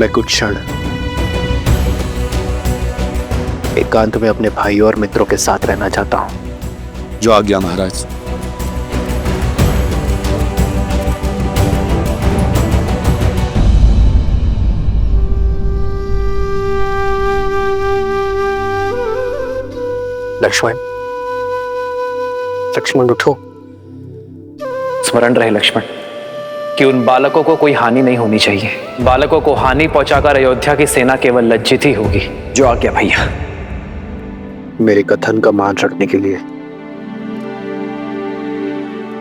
मैं कुछ क्षण एकांत में अपने भाइयों और मित्रों के साथ रहना चाहता हूं। जो आज्ञा महाराज। लक्ष्मण, लक्ष्मण उठो। स्मरण रहे लक्ष्मण कि उन बालकों को कोई हानि नहीं होनी चाहिए। बालकों को हानि पहुंचाकर अयोध्या की सेना केवल लज्जित ही होगी। जो आज्ञा भैया। मेरे कथन का मान रखने के लिए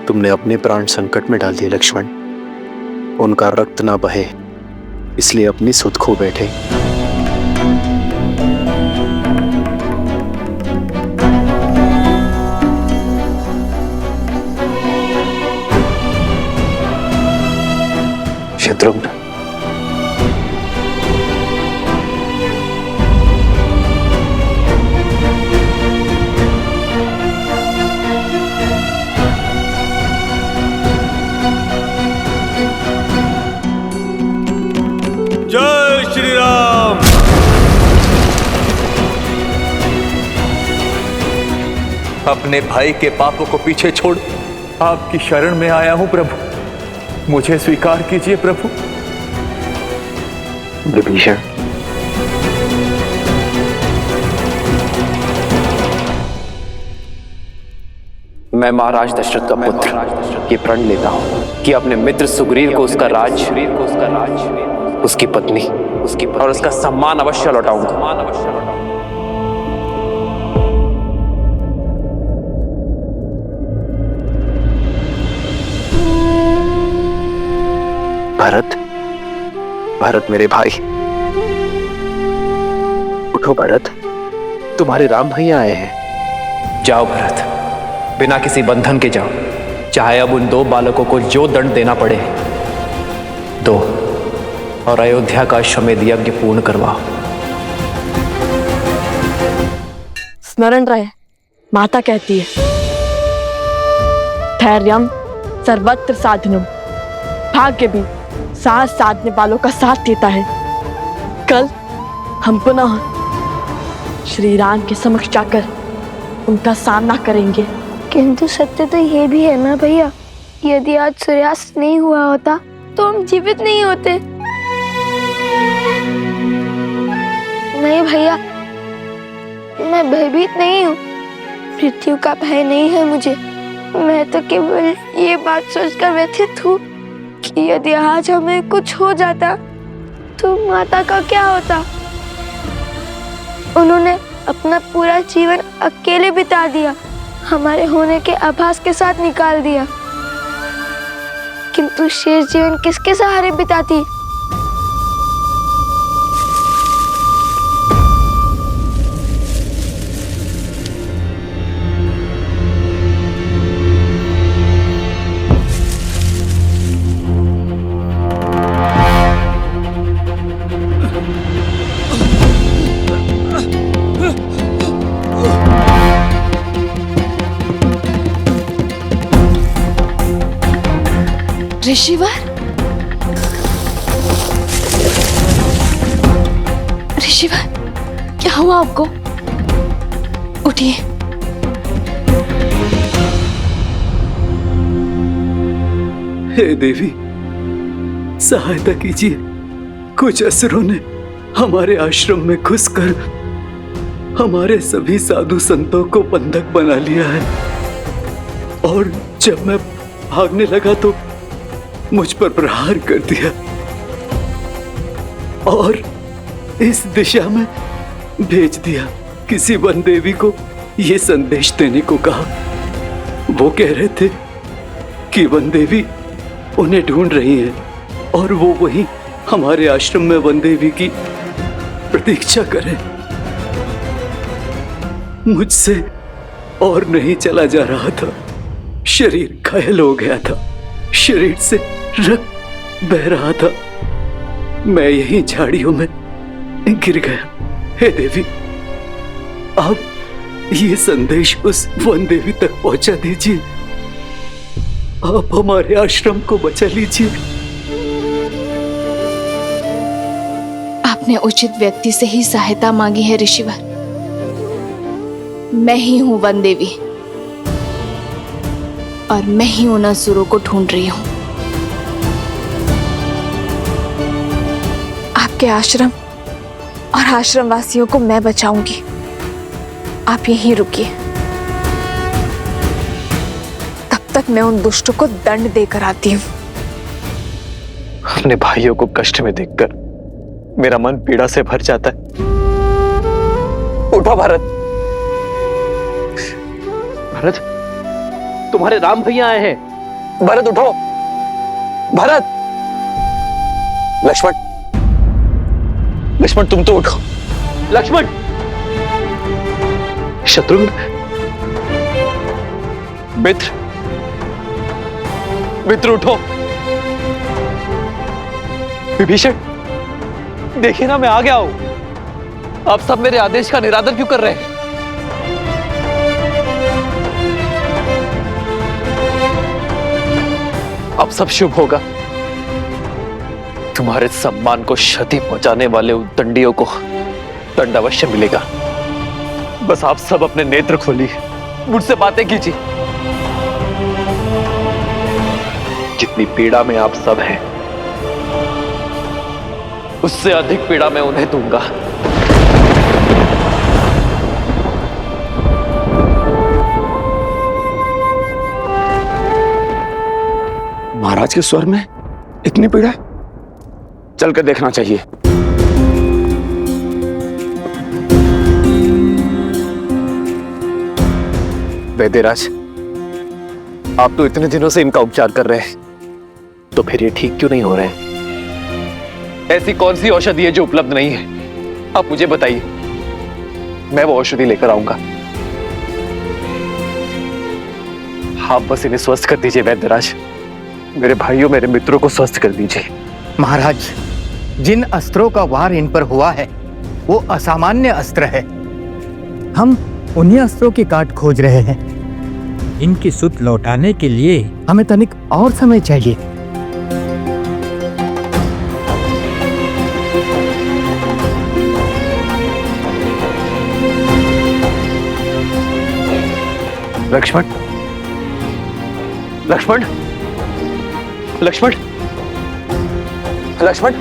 तुमने अपने प्राण संकट में डाल दिए लक्ष्मण। उनका रक्त ना बहे इसलिए अपनी सुध खो बैठे। शत्रुघ्न, जय श्री राम। अपने भाई के पापों को पीछे छोड़ आपकी शरण में आया हूं प्रभु। मुझे स्वीकार कीजिए प्रभु। विभीषण, मैं महाराज दशरथ का पुत्र ये प्रण लेता हूं कि अपने मित्र सुग्रीव को उसका राज, उसकी पत्नी और उसका सम्मान अवश्य लौटाऊंगा। भरत, भरत मेरे भाई, उठो भरत, तुम्हारे राम भैया आए हैं। जाओ भरत, बिना किसी बंधन के जाओ। चाहे अब उन दो बालकों को जो दंड देना पड़े दो, और अयोध्या का अश्वमेध यज्ञ पूर्ण करवाओ। स्मरण रहे, माता कहती है, धैर्यम सर्वत्र साधनम। भाग्य भी साहस साधने वालों का साथ देता है। कल हम पुनः श्री राम के समक्ष जाकर उनका सामना करेंगे। किंतु सत्य तो ये भी है ना भैया, यदि आज सूर्यास्त नहीं हुआ होता तो हम जीवित नहीं होते। नहीं भैया, मैं भयभीत नहीं हूँ। मृत्यु का भय नहीं है मुझे। मैं तो केवल ये बात सोचकर व्यथित हूँ कि यदि आज हमें कुछ हो जाता तो माता का क्या होता। उन्होंने अपना पूरा जीवन अकेले बिता दिया, हमारे होने के आभास के साथ निकाल दिया। किंतु शेष जीवन किसके सहारे बिताती। ऋषिवर, ऋषिवर, क्या हुआ आपको? उठिए। हे देवी, सहायता कीजिए। कुछ असुरों ने हमारे आश्रम में घुसकर हमारे सभी साधु संतों को बंधक बना लिया है, और जब मैं भागने लगा तो मुझ पर प्रहार कर दिया और इस दिशा में भेज दिया। किसी वन देवी को यह संदेश देने को कहा। वो कह रहे थे कि वन देवी उन्हें ढूंढ रही हैं और वो वहीं हमारे आश्रम में वन देवी की प्रतीक्षा करें। मुझसे और नहीं चला जा रहा था। शरीर घायल हो गया था, शरीर से रक्त बह रहा था। मैं यहीं झाड़ियों में गिर गया। हे देवी, आप ये संदेश उस वन देवी तक पहुंचा दीजिए। आप हमारे आश्रम को बचा लीजिए। आपने उचित व्यक्ति से ही सहायता मांगी है ऋषिवर। मैं ही हूं वन देवी और मैं ही उन असुरों को ढूंढ रही हूं। आपके आश्रम और आश्रम वासियों को मैं बचाऊंगी। आप यहीं रुकिए, तब तक मैं उन दुष्टों को दंड देकर आती हूं। अपने भाइयों को कष्ट में देखकर मेरा मन पीड़ा से भर जाता है। उठो भरत। भरत, तुम्हारे राम भैया आए हैं। भरत उठो। भरत। लक्ष्मण, लक्ष्मण तुम तो उठो। लक्ष्मण। शत्रुघ्न, मित्र, मित्र उठो। विभीषण, देखिए ना, मैं आ गया हूं। आप सब मेरे आदेश का निरादर क्यों कर रहे हैं? अब सब शुभ होगा। तुम्हारे सम्मान को क्षति पहुंचाने वाले उद्दंडियों को दंड अवश्य मिलेगा। बस आप सब अपने नेत्र खोलिए, मुझसे बातें कीजिए। जितनी पीड़ा में आप सब हैं, उससे अधिक पीड़ा मैं उन्हें दूंगा। महाराज के स्वर में इतनी पीड़ा, चलकर देखना चाहिए। वैद्यराज, आप तो इतने दिनों से इनका उपचार कर रहे हैं, तो फिर ये ठीक क्यों नहीं हो रहे हैं? ऐसी कौन सी औषधि है जो उपलब्ध नहीं है? आप मुझे बताइए, मैं वो औषधि लेकर आऊंगा। आप बस इन्हें स्वस्थ कर दीजिए वैद्यराज। मेरे भाइयों, मेरे मित्रों को स्वस्थ कर दीजिए। महाराज, जिन अस्त्रों का वार इन पर हुआ है वो असामान्य अस्त्र है। हम उन्हीं अस्त्रों की काट खोज रहे हैं। इनकी सुध लौटाने के लिए हमें तनिक और समय चाहिए। लक्ष्मण, लक्ष्मण, लक्ष्मण, लक्ष्मण।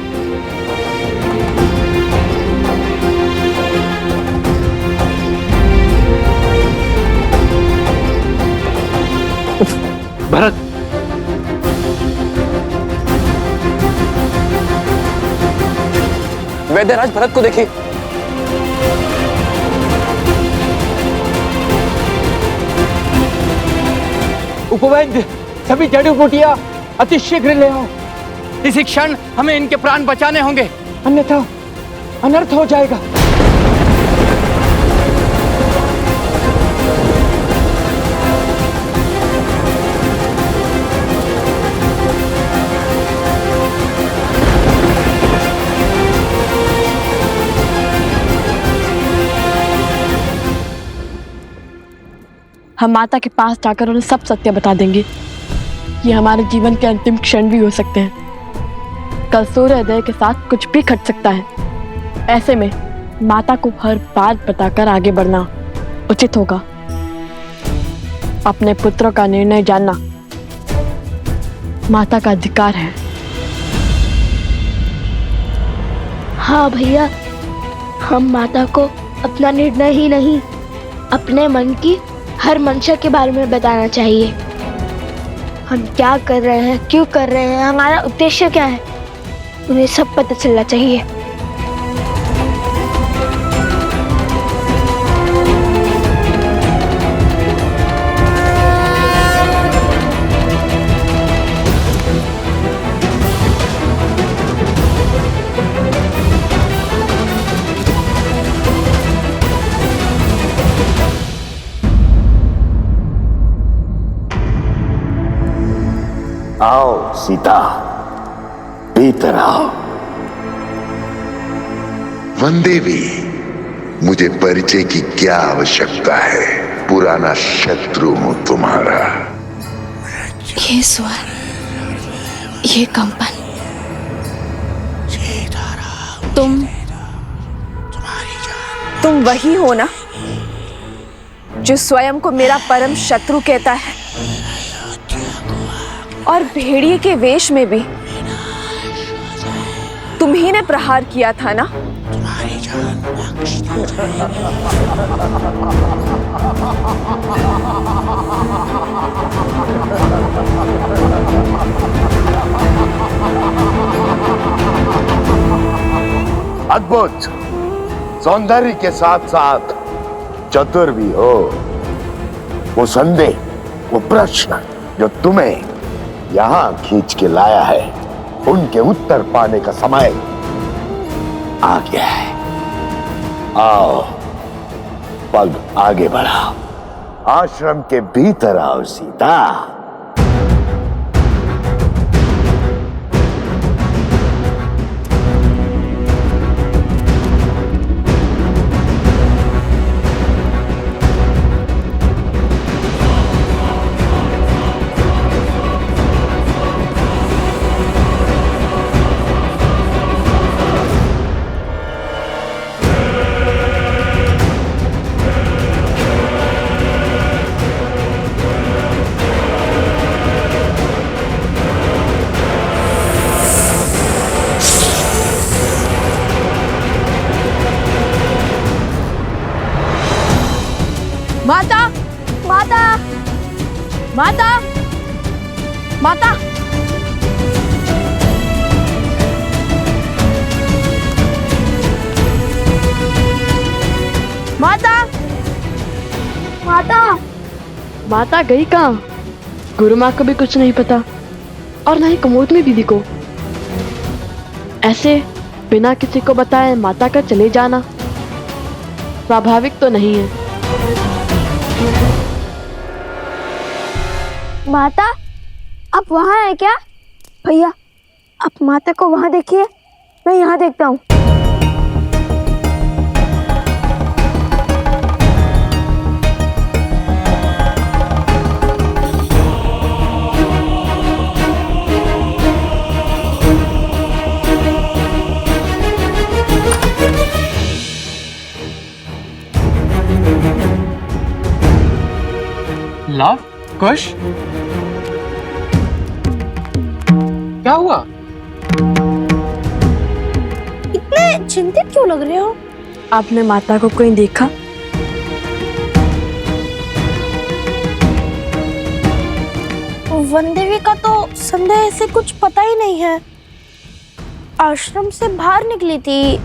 भरत, वैद्यराज भरत को देखिए। उपवैद्य, सभी जड़ी बूटियां अति शीघ्र ले आओ। इसी क्षण हमें इनके प्राण बचाने होंगे, अन्यथा अनर्थ हो जाएगा। हम माता के पास जाकर उन्हें सब सत्य बता देंगे। ये हमारे जीवन के अंतिम क्षण भी हो सकते हैं। कल सूर्योदय के साथ कुछ भी घट सकता है। ऐसे में माता को हर बात बताकर आगे बढ़ना उचित होगा। अपने पुत्रों का निर्णय जानना माता का अधिकार है। हाँ भैया, हम माता को अपना निर्णय ही नहीं, अपने मन की हर मंशा के बारे में बताना चाहिए। हम क्या कर रहे हैं, क्यों कर रहे हैं, हमारा उद्देश्य क्या है, उन्हें सब पता चलना चाहिए। आओ सीता, भीतर आओ। वनदेवी, मुझे परिचय की क्या आवश्यकता है? पुराना शत्रु हूं तुम्हारा। ये स्वर, ये कंपन, तुम तुम वही हो ना जो स्वयं को मेरा परम शत्रु कहता है, और भेड़िए के वेश में भी तुम ही ने प्रहार किया था ना? अद्भुत सौंदर्य के साथ साथ चतुर भी हो। वो संदेह, वो प्रश्न जो तुम्हें यहां खींच के लाया है, उनके उत्तर पाने का समय आ गया है। आओ, पग आगे बढ़ाओ, आश्रम के भीतर आओ सीता। माता, माता, माता, माता। माता, माता, माता गई कहाँ? गुरु माँ को भी कुछ नहीं पता और न ही कुमोदनी दीदी को। ऐसे बिना किसी को बताए माता का चले जाना स्वाभाविक तो नहीं है। माता, आप वहाँ हैं क्या? भैया, आप माता को वहाँ देखिए, मैं यहाँ देखता हूँ। लव, कुश, क्या हुआ? इतने चिंतित क्यों लग रहे हो? आपने माता को कोई देखा? वनदेवी का तो संदेह से कुछ पता ही नहीं है। आश्रम से बाहर निकली थी,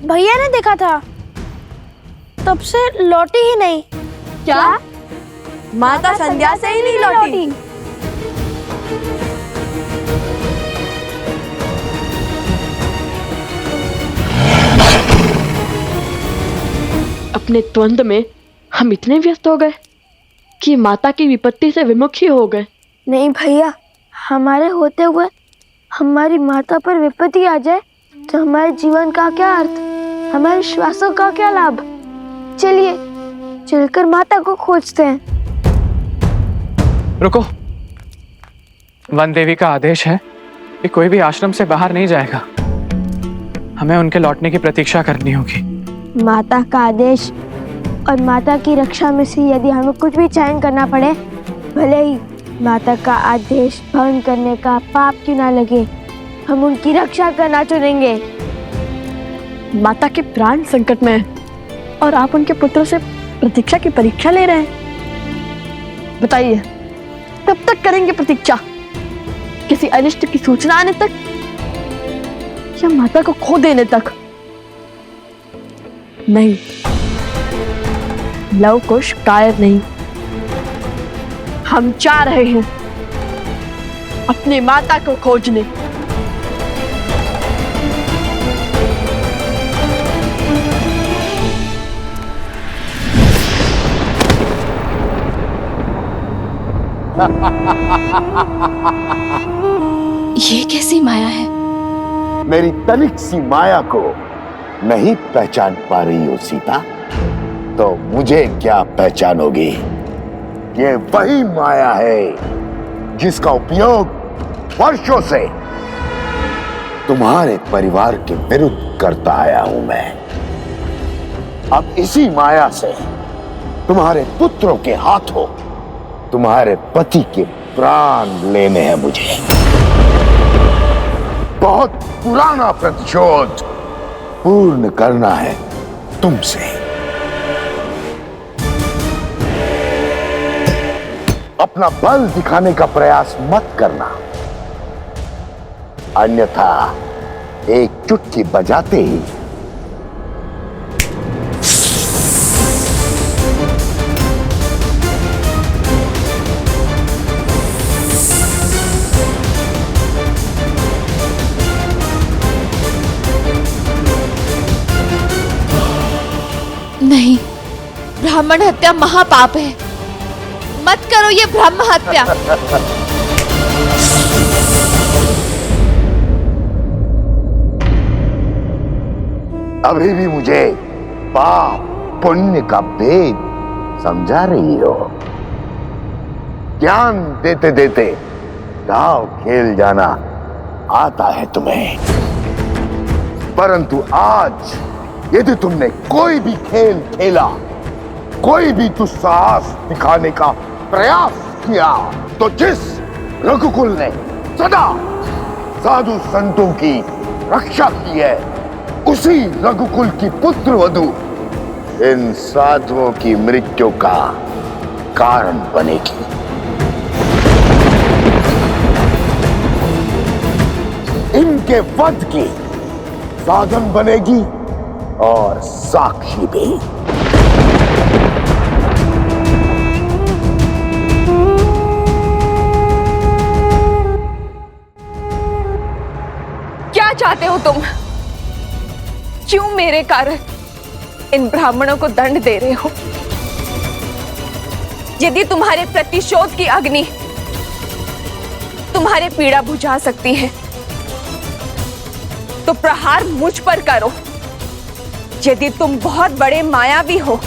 भैया ने देखा था, तब से लौटी ही नहीं। क्या? माता संध्या से ही नहीं लौटी? अपने द्वंद्व में हम इतने व्यस्त हो गए कि माता की विपत्ति से विमुख ही हो गए। नहीं भैया, हमारे होते हुए हमारी माता पर विपत्ति आ जाए तो हमारे जीवन का क्या अर्थ, हमारे श्वासों का क्या लाभ? चलिए चलकर माता को खोजते हैं। रुको, वन देवी का आदेश है कि कोई भी आश्रम से बाहर नहीं जाएगा। हमें उनके लौटने की प्रतीक्षा करनी होगी। माता का आदेश और माता की रक्षा में से यदि हमें कुछ भी चयन करना पड़े, भले ही माता का आदेश भंग करने का पाप क्यों ना लगे, हम उनकी रक्षा करना चुनेंगे। माता के प्राण संकट में है और आप उनके पुत्र से प्रतीक्षा की परीक्षा ले रहे हैं। बताइए, कब तक करेंगे प्रतीक्षा? किसी अनिष्ट की सूचना आने तक या माता को खो देने तक? नहीं, लव कुश कायर नहीं। हम जा रहे हैं अपनी माता को खोजने। ये कैसी माया है? मेरी तनिक सी माया को नहीं पहचान पा रही हो सीता, तो मुझे क्या पहचानोगी? ये वही माया है जिसका उपयोग वर्षों से तुम्हारे परिवार के विरुद्ध करता आया हूं मैं। अब इसी माया से तुम्हारे पुत्रों के हाथों तुम्हारे पति के प्राण लेने हैं मुझे। बहुत पुराना प्रतिशोध पूर्ण करना है तुमसे। अपना बल दिखाने का प्रयास मत करना, अन्यथा एक चुटकी बजाते ही नहीं, ब्राह्मण हत्या महापाप है। मत करो ये ब्रह्म हत्या। अभी भी मुझे पाप पुण्य का भेद समझा रही हो। ज्ञान देते देते दाव खेल जाना आता है तुम्हें, परंतु आज यदि तुमने कोई भी खेल खेला, कोई भी दुस्साहस दिखाने का प्रयास किया, तो जिस रघुकुल ने सदा साधु संतों की रक्षा की है, उसी रघुकुल की पुत्र वधू इन साधुओं की मृत्यु का कारण बनेगी। इनके वध की साधन बनेगी और साक्षी भी। क्या चाहते हो तुम? क्यों मेरे कारण इन ब्राह्मणों को दंड दे रहे हो? यदि तुम्हारे प्रतिशोध की अग्नि तुम्हारे पीड़ा बुझा सकती है, तो प्रहार मुझ पर करो। यदि तुम बहुत बड़े मायावी हो,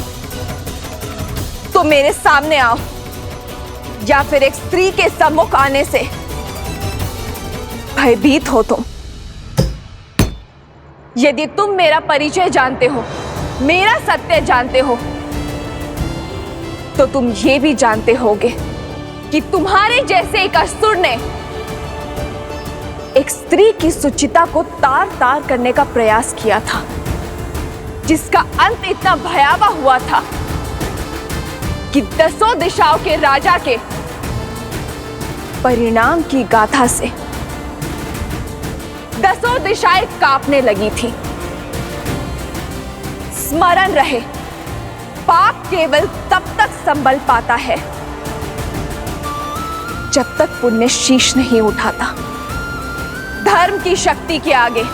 तो मेरे सामने आओ, या फिर एक स्त्री के सम्मुख आने से भयभीत हो तुम। यदि तुम मेरा परिचय जानते हो, मेरा सत्य जानते हो, तो तुम ये भी जानते होगे कि तुम्हारे जैसे एक असुर ने एक स्त्री की सुचिता को तार तार करने का प्रयास किया था, जिसका अंत इतना भयावह हुआ था कि 10 दिशाओं के राजा के परिणाम की गाथा से 10 दिशाएं कांपने लगी थी। स्मरण रहे, पाप केवल तब तक संभल पाता है जब तक पुण्य शीश नहीं उठाता। धर्म की शक्ति के आगे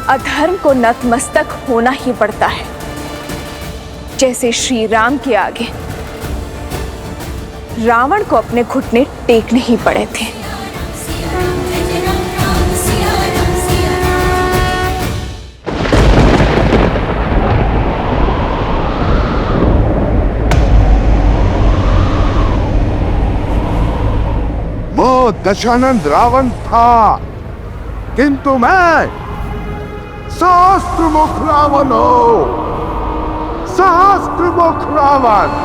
अधर्म को नतमस्तक होना ही पड़ता है, जैसे श्री राम के आगे रावण को अपने घुटने टेकने ही पड़े थे। वो दशानंद रावण था, किंतु मैं सहस्त्रमुख रावण हूं। सहस्त्रमुख रावण।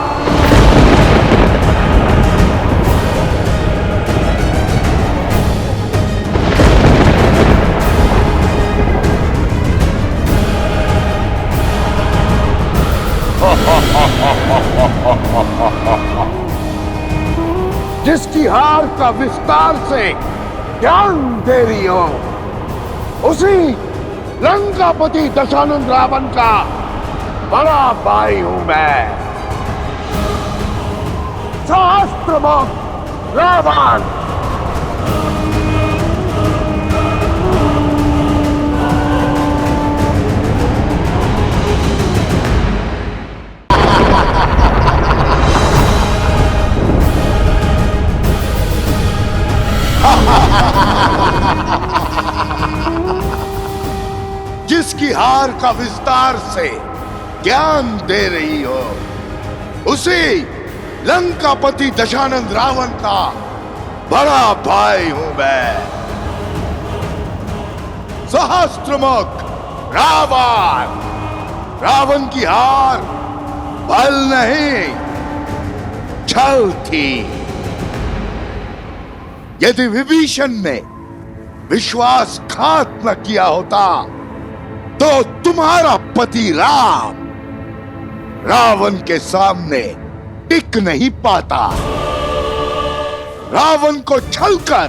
जिसकी हार का विस्तार से ज्ञान दे रही हो, उसी लंकापति दशानंद रावण का बड़ा भाई हूं मैं। सहस्त्रमुख रावण। जिसकी हार का विस्तार से ज्ञान दे रही हो, उसी लंकापति दशानंद रावण का बड़ा भाई हूं मैं। सहस्त्रमुख रावण। रावण की हार बल नहीं, छल थी। यदि विभीषण ने विश्वासघात न किया होता तो तुम्हारा पति राम रावण के सामने टिक नहीं पाता। रावण को छलकर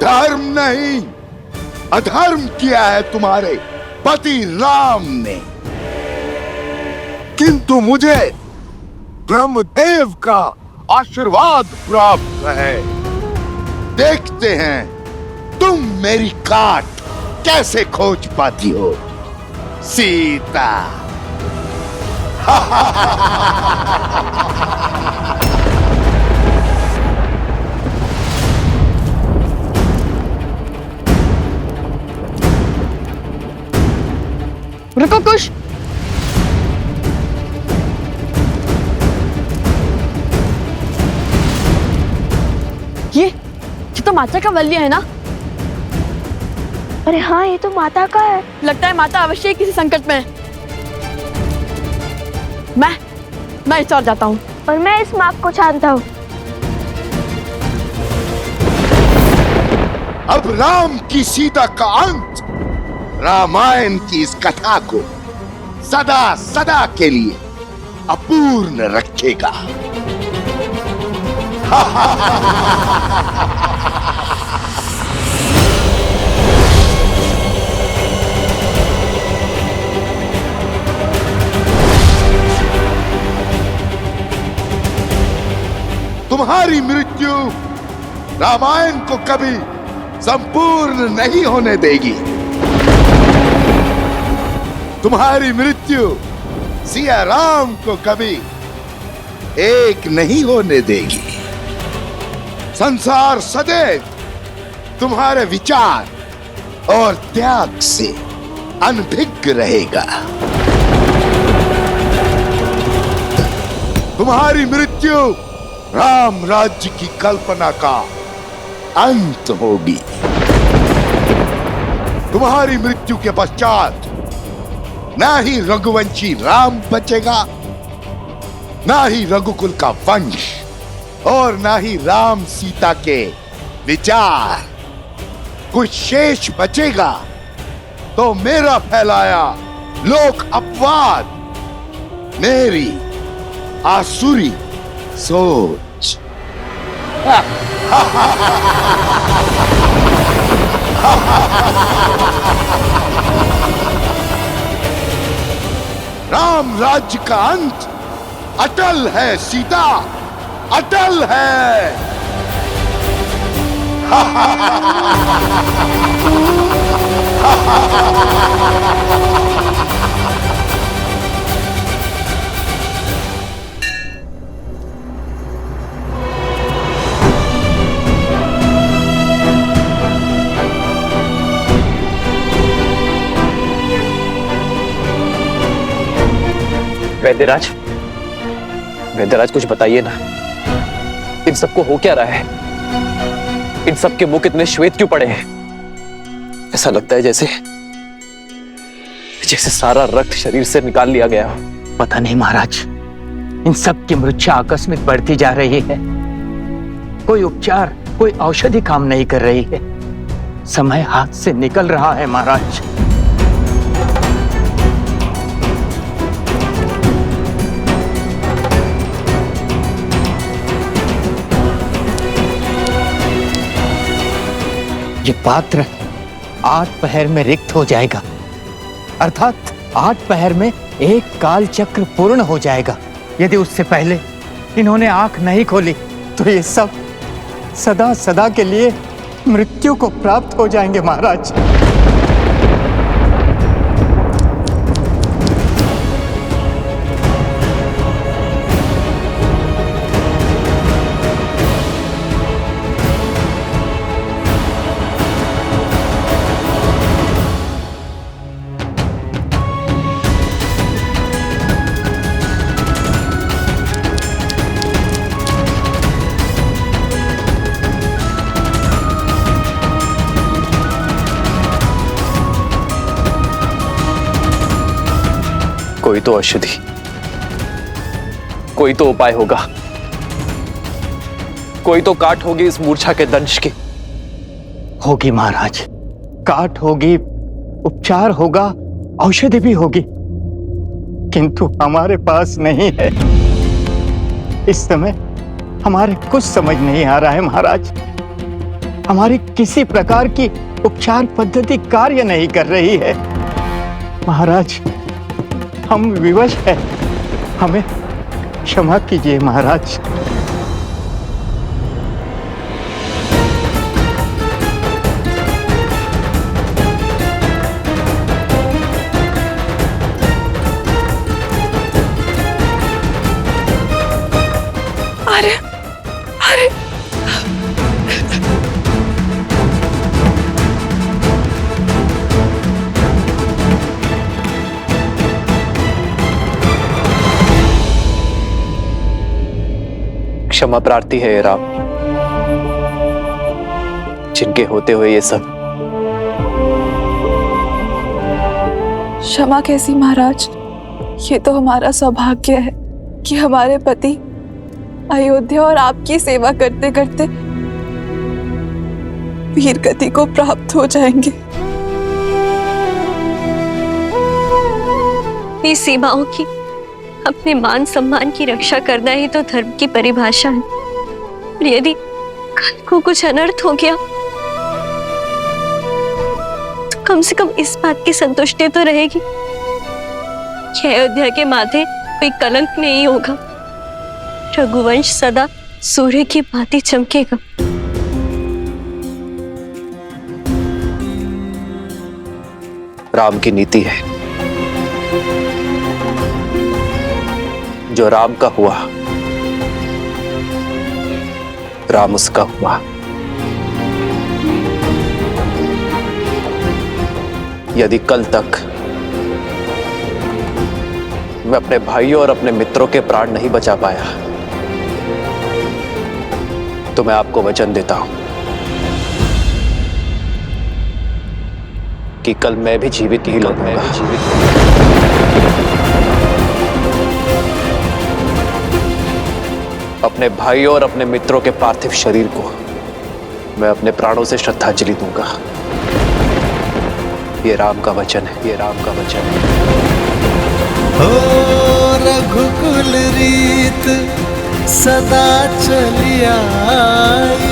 धर्म नहीं अधर्म किया है तुम्हारे पति राम ने। किंतु मुझे ब्रह्मदेव का आशीर्वाद प्राप्त है। देखते हैं तुम मेरी काट कैसे खोज पाती हो सीता। रुको कुश। ये तो माता का वल्य है ना? अरे हाँ, ये तो माता का है। लगता है माता अवश्य ही किसी संकट में है। मैं इस ओर जाता हूँ। और मैं इस माप को छानता हूँ। अब राम की सीता का अंत रामायण की इस कथा को सदा सदा के लिए अपूर्ण रखेगा। तुम्हारी मृत्यु रामायण को कभी संपूर्ण नहीं होने देगी। तुम्हारी मृत्यु सिया राम को कभी एक नहीं होने देगी। संसार सदैव तुम्हारे विचार और त्याग से अनभिज्ञ रहेगा। तुम्हारी मृत्यु राम राज्य की कल्पना का अंत होगी। तुम्हारी मृत्यु के पश्चात ना ही रघुवंशी राम बचेगा, ना ही रघुकुल का वंश, और ना ही राम सीता के विचार। कुछ शेष बचेगा तो मेरा फैलाया लोक अपवाद, मेरी आसुरी सोच। राम राज्य का अंत अटल है सीता, अटल है। वैद्यराज, वैद्यराज कुछ बताइए ना, इन सबको हो क्या रहा है? इन सबके मुख इतने श्वेत क्यों पड़े हैं? ऐसा लगता है जैसे जैसे सारा रक्त शरीर से निकाल लिया गया हो। पता नहीं महाराज, इन सब की मृत्यु आकस्मिक बढ़ती जा रही है। कोई उपचार, कोई औषधि काम नहीं कर रही है। समय हाथ से निकल रहा है महाराज। ये पात्र 8 पहर में रिक्त हो जाएगा, अर्थात 8 पहर में एक काल चक्र पूर्ण हो जाएगा। यदि उससे पहले इन्होंने आंख नहीं खोली तो ये सब सदा सदा के लिए मृत्यु को प्राप्त हो जाएंगे महाराज। कोई तो औषधि, कोई तो उपाय होगा, कोई तो काट होगी इस मूर्छा के दंश की। होगी महाराज, काट होगी, उपचार होगा, औषधि भी होगी, किंतु हमारे पास नहीं है। इस समय हमारे कुछ समझ नहीं आ रहा है महाराज। हमारी किसी प्रकार की उपचार पद्धति कार्य नहीं कर रही है महाराज। हम विवश हैं, हमें क्षमा कीजिए महाराज। अरे अरे क्षमा प्रार्थी है ये राम, जिनके होते हुए ये सब। क्षमा कैसी महाराज, ये तो हमारा सौभाग्य है कि हमारे पति अयोध्या और आपकी सेवा करते करते वीर गति को प्राप्त हो जाएंगे। अपनी सीमाओं की, अपने मान सम्मान की रक्षा करना ही तो धर्म की परिभाषा है। और यदि कल को कुछ अनर्थ हो गया तो कम से कम इस बात की संतुष्टि तो रहेगी कि अयोध्या के माथे कोई कलंक नहीं होगा। रघुवंश सदा सूर्य की भांति चमकेगा। राम की नीति है, जो राम का हुआ राम उसका हुआ। यदि कल तक मैं अपने भाइयों और अपने मित्रों के प्राण नहीं बचा पाया तो मैं आपको वचन देता हूं कि कल मैं भी जीवित ही लौटूंगा। अपने भाइयों और अपने मित्रों के पार्थिव शरीर को मैं अपने प्राणों से श्रद्धांजलि दूंगा। ये राम का वचन है, ये राम का वचन है। ओ रघुकुल रीत सदा चली आई,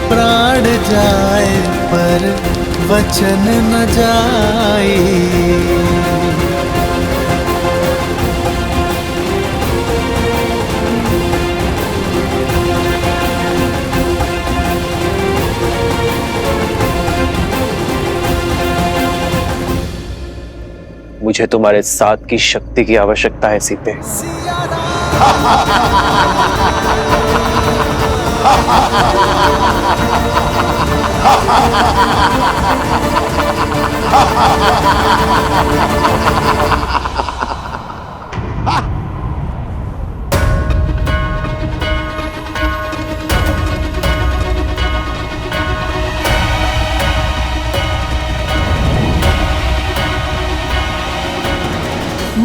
प्राण जाए पर वचन न जाई। मुझे तुम्हारे साथ की शक्ति की आवश्यकता है सीते।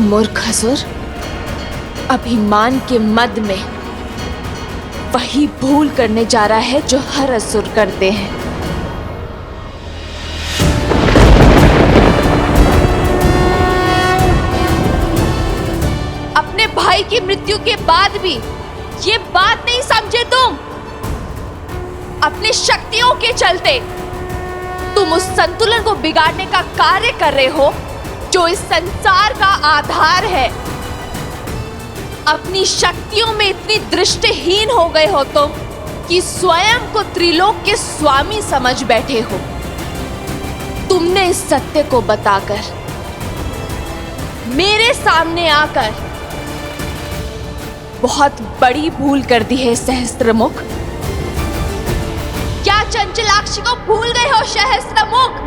मूर्ख असुर, अभिमान के मद में वही भूल करने जा रहा है जो हर असुर करते हैं। अपने भाई की मृत्यु के बाद भी ये बात नहीं समझे तुम। अपनी शक्तियों के चलते तुम उस संतुलन को बिगाड़ने का कार्य कर रहे हो जो इस संसार का आधार है। अपनी शक्तियों में इतनी दृष्टिहीन हो गए हो तुम कि स्वयं को त्रिलोक के स्वामी समझ बैठे हो। तुमने इस सत्य को बताकर मेरे सामने आकर बहुत बड़ी भूल कर दी है सहस्त्रमुख। क्या चंचलाक्षी को भूल गए हो सहस्त्रमुख?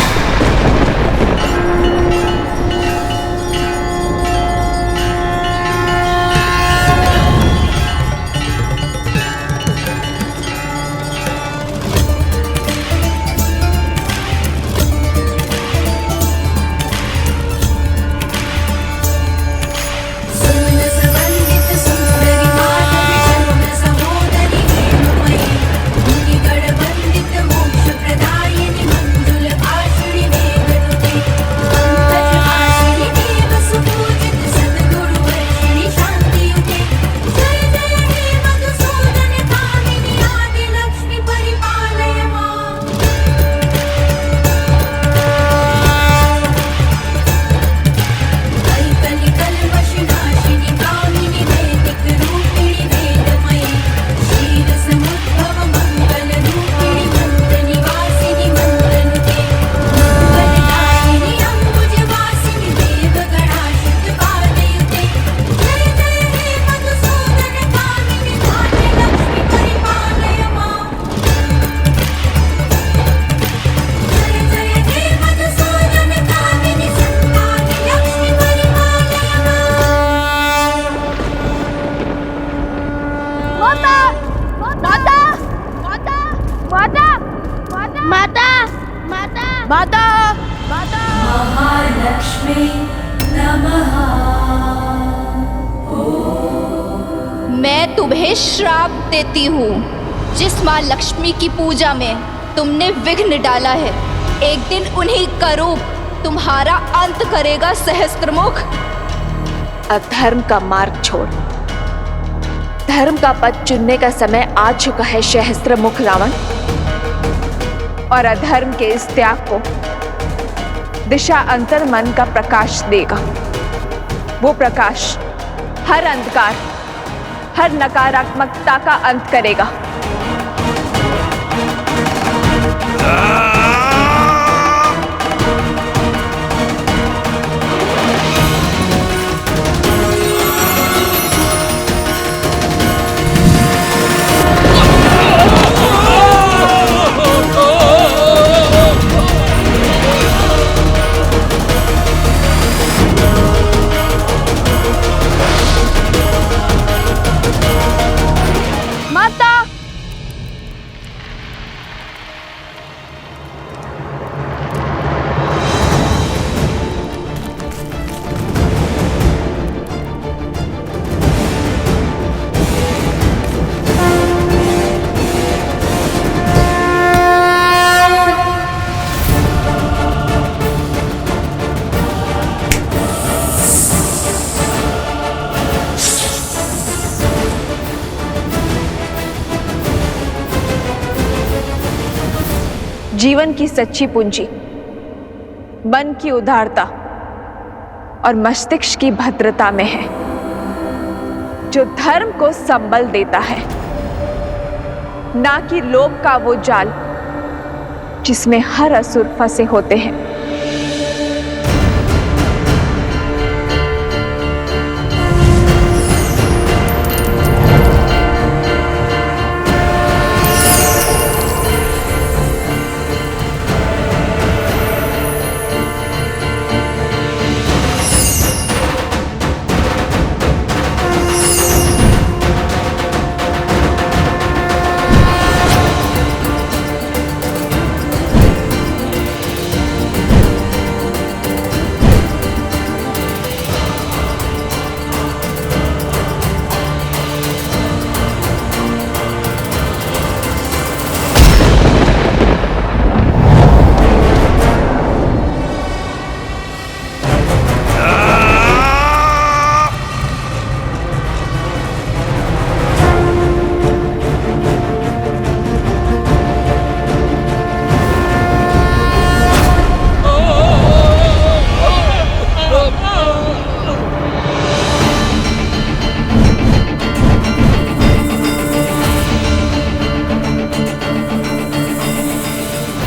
तुम्हें श्राप देती हूँ। जिस माँ लक्ष्मी की पूजा में तुमने विघ्न डाला है, एक दिन उन्हीं का रूप तुम्हारा अंत करेगा सहस्त्रमुख। अधर्म का मार्ग छोड़, धर्म का पथ चुनने का समय आ चुका है सहस्त्रमुख रावण। और अधर्म के इस त्याग को दिशा अंतर मन का प्रकाश देगा। वो प्रकाश हर अंधकार, हर नकारात्मकता का अंत करेगा। जीवन की सच्ची पूंजी मन की उदारता और मस्तिष्क की भद्रता में है, जो धर्म को संबल देता है, ना कि लोभ का वो जाल जिसमें हर असुर फंसे होते हैं।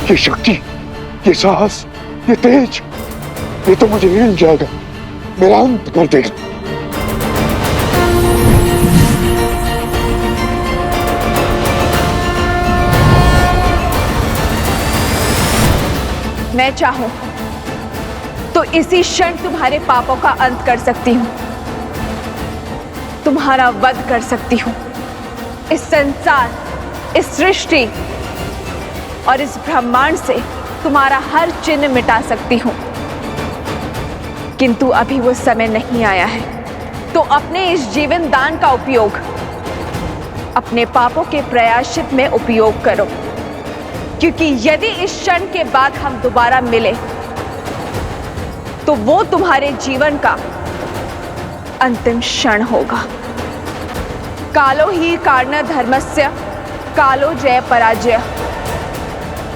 ये शक्ति, ये साहस, ये तेज, ये तो मुझे हिल जाएगा, मेरा अंत कर देगा। मैं चाहूं तो इसी क्षण तुम्हारे पापों का अंत कर सकती हूं, तुम्हारा वध कर सकती हूं। इस संसार, इस सृष्टि और इस ब्रह्मांड से तुम्हारा हर चिन्ह मिटा सकती हूं, किंतु अभी वो समय नहीं आया है। तो अपने इस जीवन दान का उपयोग अपने पापों के प्रायश्चित में उपयोग करो, क्योंकि यदि इस क्षण के बाद हम दोबारा मिले तो वो तुम्हारे जीवन का अंतिम क्षण होगा। कालो ही कारण धर्मस्य, कालो जय पराजय,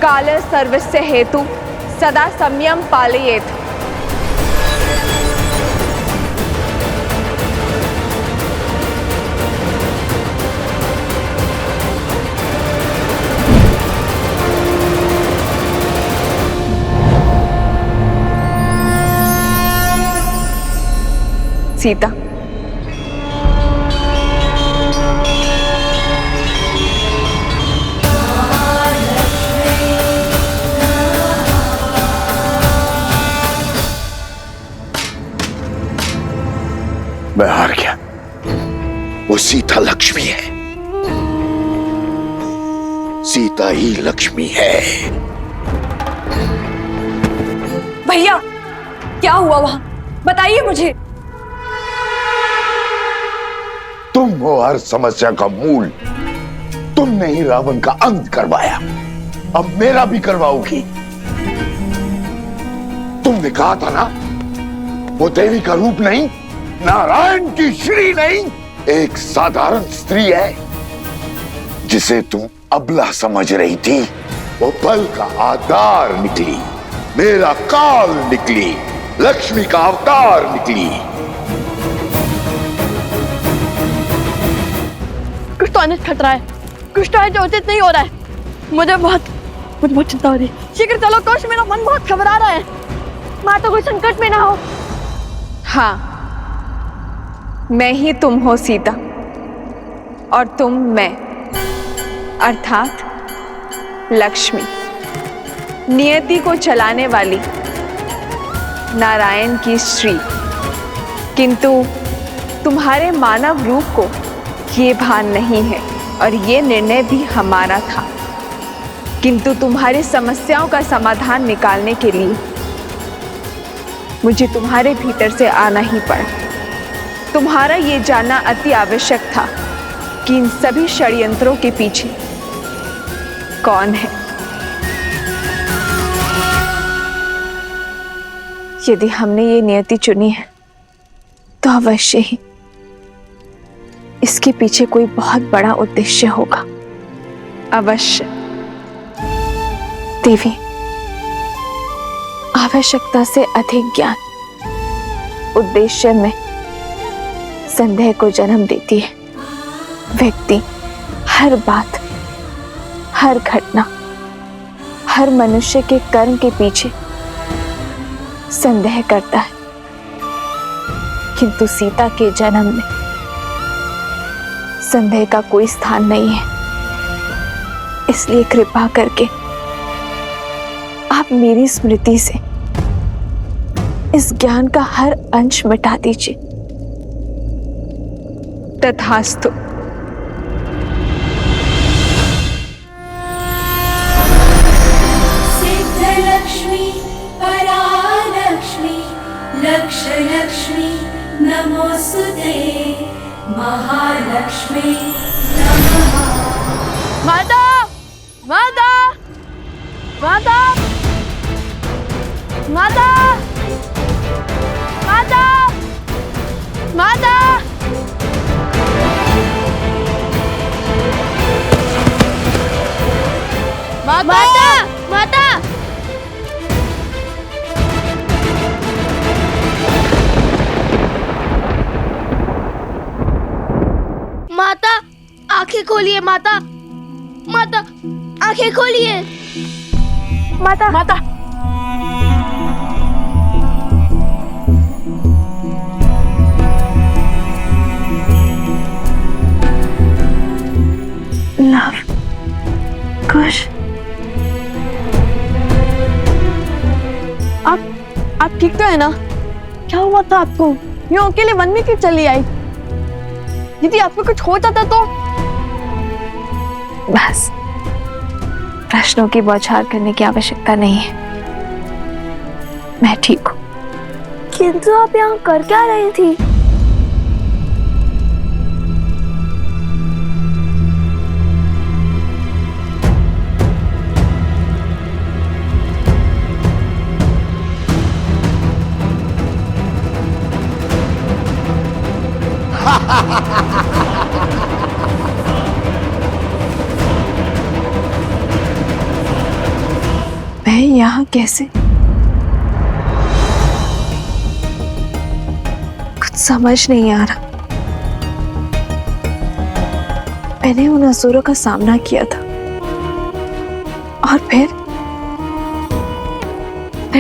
काल सर्वस्य हेतु सदा संयम पालयेत। सीता, मैं हार गया। वो सीता लक्ष्मी है, सीता ही लक्ष्मी है। भैया, क्या हुआ वहां? बताइए मुझे। तुम हो हर समस्या का मूल। तुमने ही रावण का अंत करवाया, अब मेरा भी करवाओगी। तुमने कहा था ना, वो देवी का रूप नहीं, नारायण की श्री नहीं, एक साधारण स्त्री है जिसे तुम अबला समझ रही थी। वो बल का आधार निकली, मेरा काल निकली, लक्ष्मी का अवतार निकली। कुछ तो अनिष्ट खतरा है, कुछ तो है जो उचित नहीं हो रहा है। मुझे बहुत चिंता हो रही है। शीघ्र चलो कोश, मेरा मन बहुत घबरा रहा है। माता कोई संकट में ना हो। हाँ, मैं ही तुम हो सीता, और तुम मैं, अर्थात लक्ष्मी, नियति को चलाने वाली नारायण की श्री। किंतु तुम्हारे मानव रूप को ये भान नहीं है, और ये निर्णय भी हमारा था। किंतु तुम्हारी समस्याओं का समाधान निकालने के लिए मुझे तुम्हारे भीतर से आना ही पड़ा। तुम्हारा ये जानना अति आवश्यक था कि इन सभी षड्यंत्रों के पीछे कौन है। यदि हमने ये नियति चुनी है तो अवश्य ही इसके पीछे कोई बहुत बड़ा उद्देश्य होगा। अवश्य। देवी, आवश्यकता से अधिक ज्ञान उद्देश्य में संदेह को जन्म देती है। व्यक्ति हर बात, हर घटना, हर मनुष्य के कर्म के पीछे संदेह करता है। किंतु सीता के जन्म में संदेह का कोई स्थान नहीं है। इसलिए कृपा करके आप मेरी स्मृति से इस ज्ञान का हर अंश मिटा दीजिए। तथास्तु। सिद्धलक्ष्मी परालक्ष्मी लक्ष्मी नमोस्तुते महालक्ष्मी नमः। माता, माता, माता, माता, माता, माता, माता, माता, माता, आंखें खोलिए माता, माता, आंखें खोलिए माता, माता। लव कुश, आप ठीक तो है ना? क्या हुआ था आपको? यूं अकेले वन में क्यों चली आई? यदि आपको कुछ हो जाता तो? बस, प्रश्नों की बौछार करने की आवश्यकता नहीं है। मैं ठीक हूँ। किंतु आप यहाँ कर क्या रही थी? मैं यहाँ कैसे? कुछ समझ नहीं आ रहा। मैंने उन असुरों का सामना किया था और फिर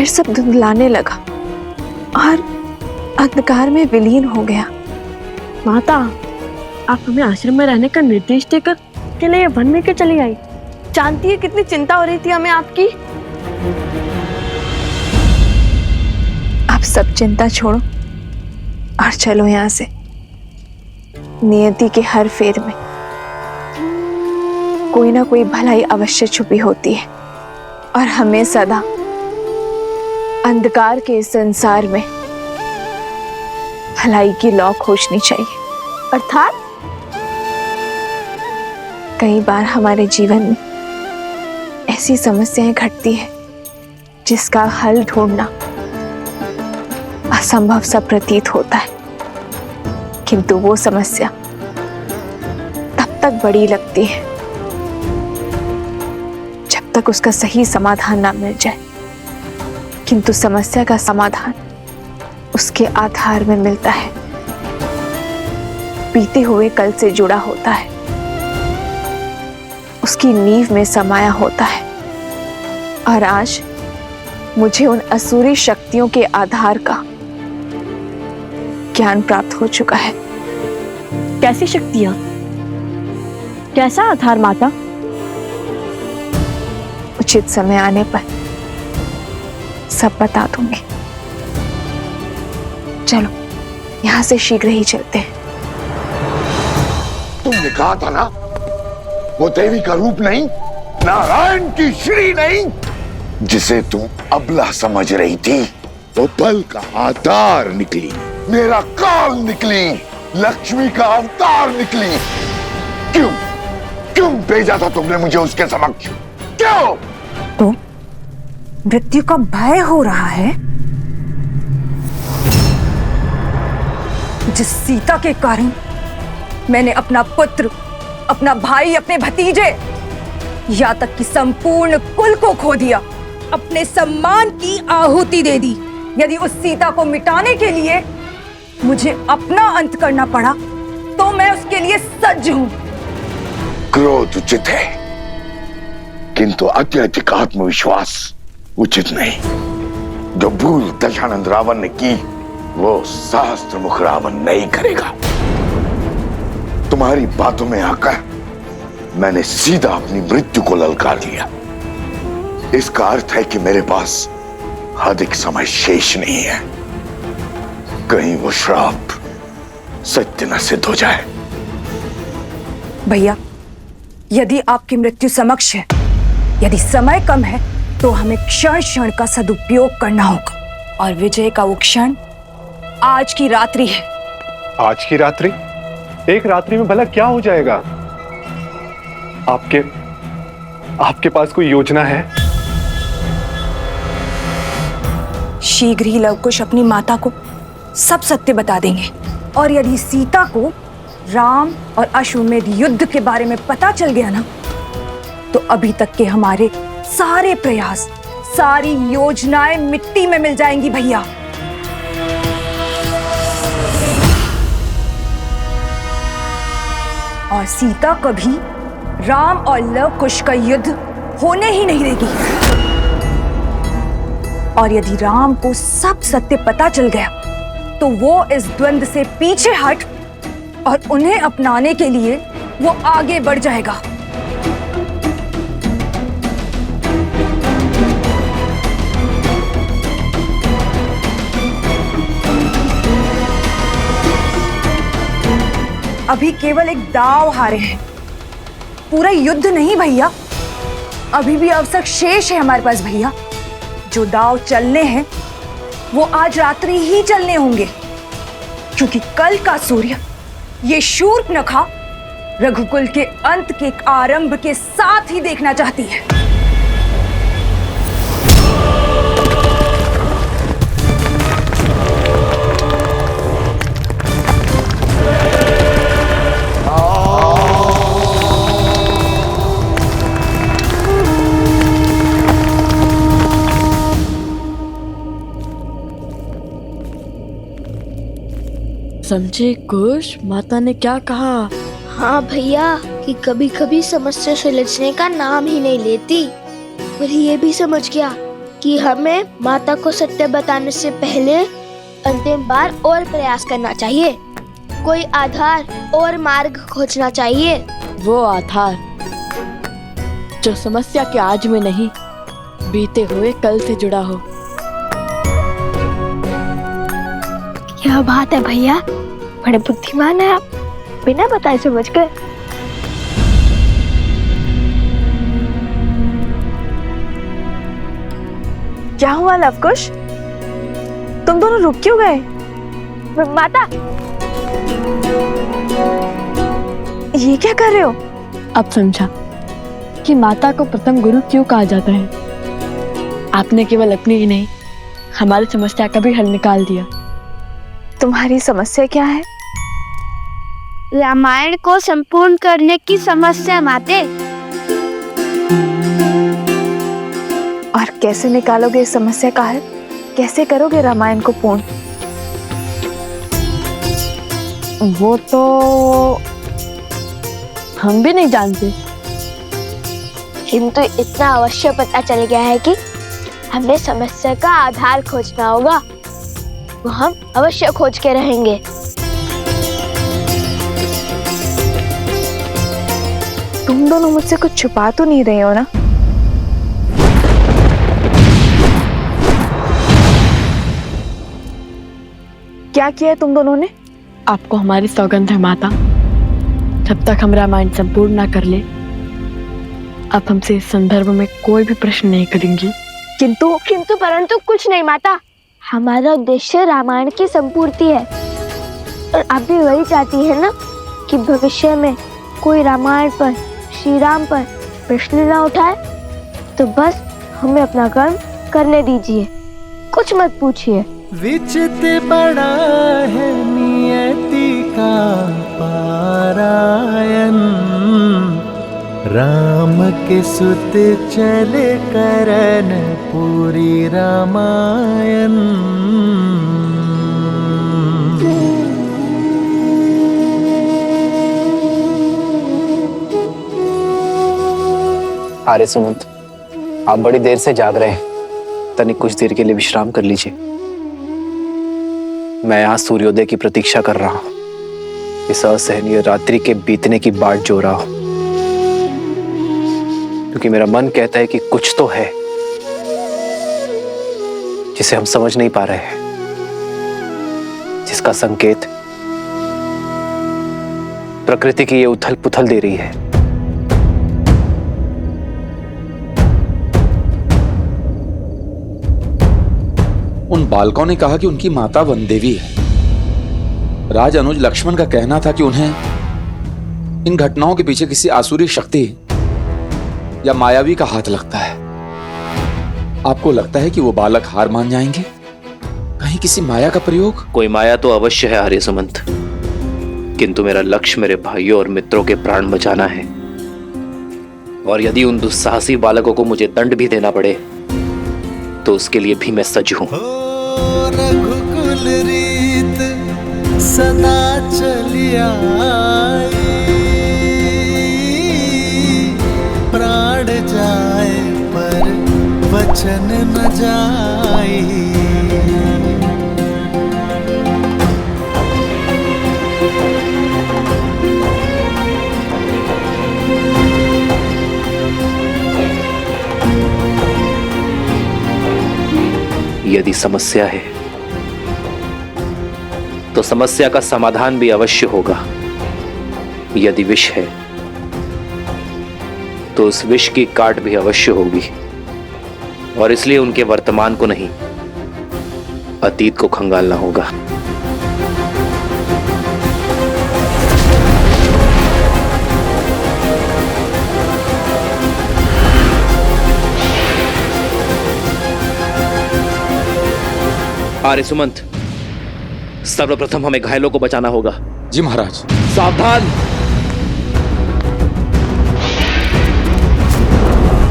सब धुंधलाने लगा और अंधकार में विलीन हो गया। माता, आप हमें आश्रम में रहने का निर्देश देकर के लिए वन में क्यों चली आई? जानती है कितनी चिंता हो रही थी हमें आपकी। आप सब चिंता छोड़ो और चलो यहाँ से। नियति के हर फेर में कोई ना कोई भलाई अवश्य छुपी होती है और हमें सदा अंधकार के इस संसार में भलाई की लौ खोजनी चाहिए। अर्थात कई बार हमारे जीवन में ऐसी समस्याएं घटती हैं जिसका हल ढूंढना असंभव सा प्रतीत होता है, किंतु वो समस्या तब तक बड़ी लगती है जब तक उसका सही समाधान ना मिल जाए। किंतु समस्या का समाधान उसके आधार में मिलता है, बीते हुए कल से जुड़ा होता है, उसकी नींव में समाया होता है। और आज मुझे उन असुरी शक्तियों के आधार का ज्ञान प्राप्त हो चुका है। कैसी शक्तियां, कैसा आधार माता? उचित समय आने पर सब बता दूंगी। चलो यहां से शीघ्र ही चलते हैं। तुमने कहा था ना, वो देवी का रूप नहीं, नारायण की श्री नहीं, जिसे तुम अबला समझ रही थी, वो बल का आधार निकली, मेरा काल निकली, लक्ष्मी का अवतार निकली। क्यों क्यों भेजा था तुमने मुझे उसके समक्ष? क्यों? तो मृत्यु का भय हो रहा है, जिस सीता के कारण मैंने अपना पुत्र, अपना भाई, अपने भतीजे, या तक कि संपूर्ण कुल को खो दिया, अपने सम्मान की आहुति दे दी। यदि उस सीता को मिटाने के लिए मुझे अपना अंत करना पड़ा तो मैं उसके लिए सज्ज हूं। क्रोध उचित है, किंतु अत्यधिक आत्मविश्वास उचित नहीं। जो भूल दशानंद रावण ने की, वो सहस्त्र मुख रावण नहीं करेगा। तुम्हारी बातों में आकर मैंने सीधा अपनी मृत्यु को ललकार लिया। इसका अर्थ है कि मेरे पास अधिक समय शेष नहीं है। कहीं वो श्राप सत्य न सिद्ध हो जाए। भैया, यदि आपकी मृत्यु समक्ष है, यदि समय कम है, तो हमें क्षण क्षण का सदुपयोग करना होगा। और विजय का वो क्षण आज की रात्रि है। आज की रात्रि? एक रात्रि में भला क्या हो जाएगा? आपके पास कोई योजना है? शीघ्र ही लवकुश अपनी माता को सब सत्य बता देंगे। और यदि सीता को राम और अश्वमेध युद्ध के बारे में पता चल गया ना, तो अभी तक के हमारे सारे प्रयास, सारी योजनाएं मिट्टी में मिल जाएंगी भैया। और सीता कभी राम और लवकुश का युद्ध होने ही नहीं देगी। और यदि राम को सब सत्य पता चल गया, तो वो इस द्वंद्व से पीछे हट और उन्हें अपनाने के लिए वो आगे बढ़ जाएगा। अभी केवल एक दांव हारे हैं, पूरा युद्ध नहीं भैया। अभी भी अवसर शेष है हमारे पास भैया। जो दांव चलने हैं वो आज रात्रि ही चलने होंगे, क्योंकि कल का सूर्य ये शूर्पणखा रघुकुल के अंत के आरंभ के साथ ही देखना चाहती है। समझे कुश, माता ने क्या कहा? हाँ भैया, कि कभी कभी समस्या सुलझने का नाम ही नहीं लेती। और ये भी समझ गया कि हमें माता को सत्य बताने से पहले अंतिम बार और प्रयास करना चाहिए, कोई आधार और मार्ग खोजना चाहिए। वो आधार जो समस्या के आज में नहीं, बीते हुए कल से जुड़ा हो। क्या बात है भैया, बड़े बुद्धिमान है आप, बिना बताए समझ गए। क्या हुआ लवकुश, तुम दोनों रुक क्यों गए? माता, ये क्या कर रहे हो? अब समझा कि माता को प्रथम गुरु क्यों कहा जाता है। आपने केवल अपनी ही नहीं, हमारी समस्या का भी हल निकाल दिया। तुम्हारी समस्या क्या है? रामायण को संपूर्ण करने की समस्या माते। और कैसे निकालोगे इस समस्या का हल? कैसे करोगे रामायण को पूर्ण? वो तो हम भी नहीं जानते, किंतु इतना अवश्य पता चल गया है कि हमें समस्या का आधार खोजना होगा। वो हम अवश्य खोज के रहेंगे। तुम दोनों मुझसे कुछ छुपा तो नहीं रहे हो ना? क्या किया है तुम दोनों ने? आपको हमारी सौगंध है माता, जब तक हम रामायण संपूर्ण ना कर ले, आप हमसे इस संदर्भ में कोई भी प्रश्न नहीं करेंगी। किंतु परंतु कुछ नहीं माता। हमारा उद्देश्य रामायण की संपूर्ति है, और आप भी वही चाहती है ना कि भविष्य में कोई रामायण पर, श्री राम पर प्रश्न ना उठाए। तो बस हमें अपना कर्म करने दीजिए, कुछ मत पूछिए। विचित बड़ा है नियति का पारायण, राम के सुत चले करन पूरी रामायण। अरे सुमंत, आप बड़ी देर से जाग रहे हैं, तनिक कुछ देर के लिए विश्राम कर लीजिए। मैं यहाँ सूर्योदय की प्रतीक्षा कर रहा हूँ, इस असहनीय रात्रि के बीतने की बाट जो रहा हूँ, क्योंकि मेरा मन कहता है कि कुछ तो है जिसे हम समझ नहीं पा रहे हैं, जिसका संकेत प्रकृति की ये उथल पुथल दे रही है। उन बालकों ने कहा कि उनकी माता वन देवी है। राज अनुज लक्ष्मण का कहना था कि उन्हें इन घटनाओं के पीछे किसी आसुरी शक्ति या मायावी का हाथ लगता है। आपको लगता है कि वो बालक हार मान जाएंगे? कहीं किसी माया का प्रयोग? कोई माया तो अवश्य है आर्य सुमंत, किंतु मेरा लक्ष्य मेरे भाइयों और मित्रों के प्राण बचाना है। और यदि उन दुस्साहसी बालकों को मुझे दंड भी देना पड़े तो उसके लिए भी मैं सज्ज हूं। रघुकुल रीत सदा चलिया, प्राण जाए पर वचन न जाए। यदि समस्या है तो समस्या का समाधान भी अवश्य होगा। यदि विष है तो उस विष की काट भी अवश्य होगी, और इसलिए उनके वर्तमान को नहीं, अतीत को खंगालना होगा। आर्य सुमंत, सर्वप्रथम हमें घायलों को बचाना होगा। जी महाराज। सावधान!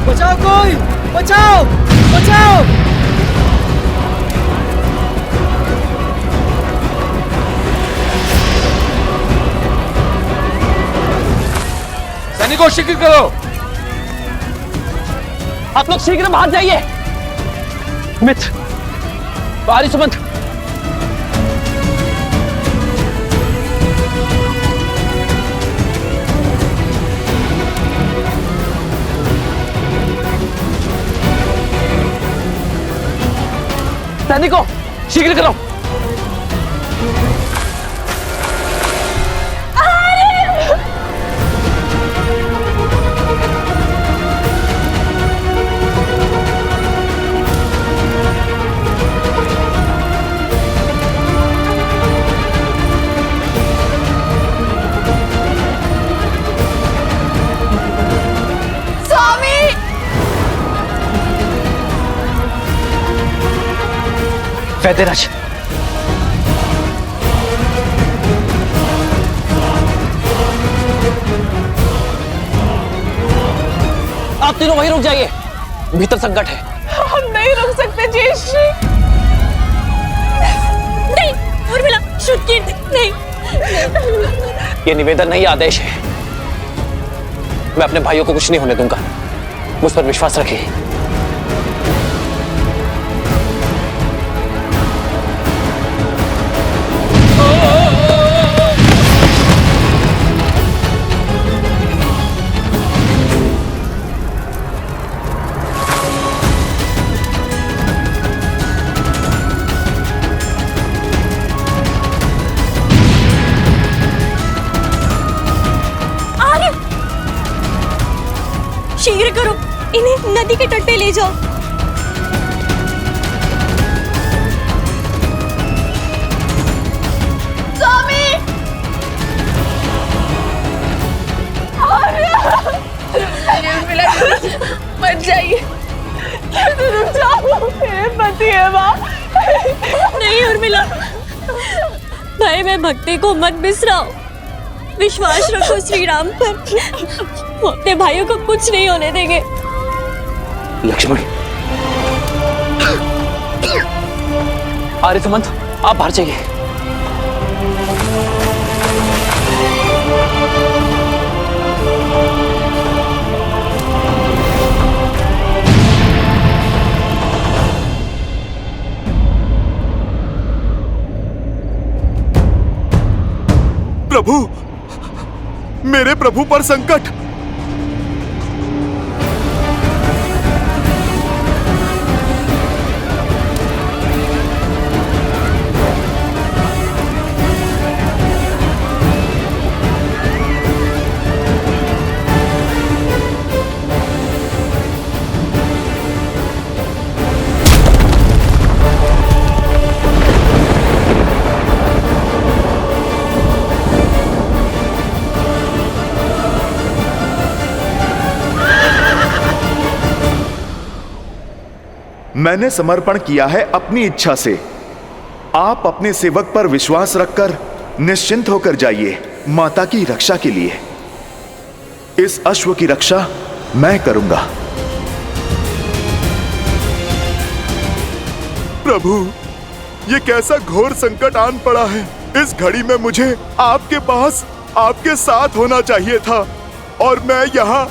बचाओ कोई, बचाओ बचाओ। सैनिकों शीघ्र करो। आप लोग शीघ्र बाहर जाइए। मित्र, आर्य सुमंत, सैनिकों शीघ्र करो। वैद्यराज, आप तीनों वहीं रुक जाइए, भीतर संकट है। हम नहीं रुक सकते जयश्री। नहीं उर्मिला, श्रुति नहीं। ये निवेदन नहीं, आदेश है। मैं अपने भाइयों को कुछ नहीं होने दूंगा, मुझ पर विश्वास रखिए। शीघ्र करो, इन्हें नदी के तट पे ले जाओ। स्वामी! मत जाइए, रुक जाओ, मेरे पति है माँ। नहीं उर्मिला, भाई मैं भक्ति को मत बिसराओ, विश्वास रखो श्री राम पर, वो अपने भाइयों को कुछ नहीं होने देंगे। लक्ष्मण, आर्य सुमंत, आप बाहर जाइए। प्रभु, मेरे प्रभु पर संकट। मैंने समर्पण किया है अपनी इच्छा से। आप अपने सेवक पर विश्वास रखकर निश्चिंत होकर जाइए माता की रक्षा के लिए। इस अश्व की रक्षा मैं करूंगा। प्रभु, ये कैसा घोर संकट आन पड़ा है। इस घड़ी में मुझे आपके पास आपके साथ होना चाहिए था, और मैं यहाँ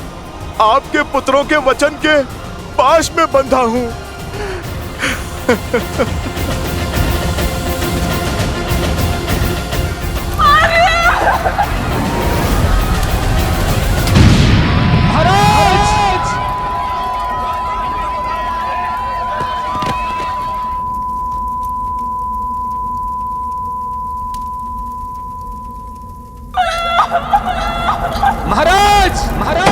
आपके पुत्रों के वचन के पाश में बंधा हूं। महाराज, महाराज!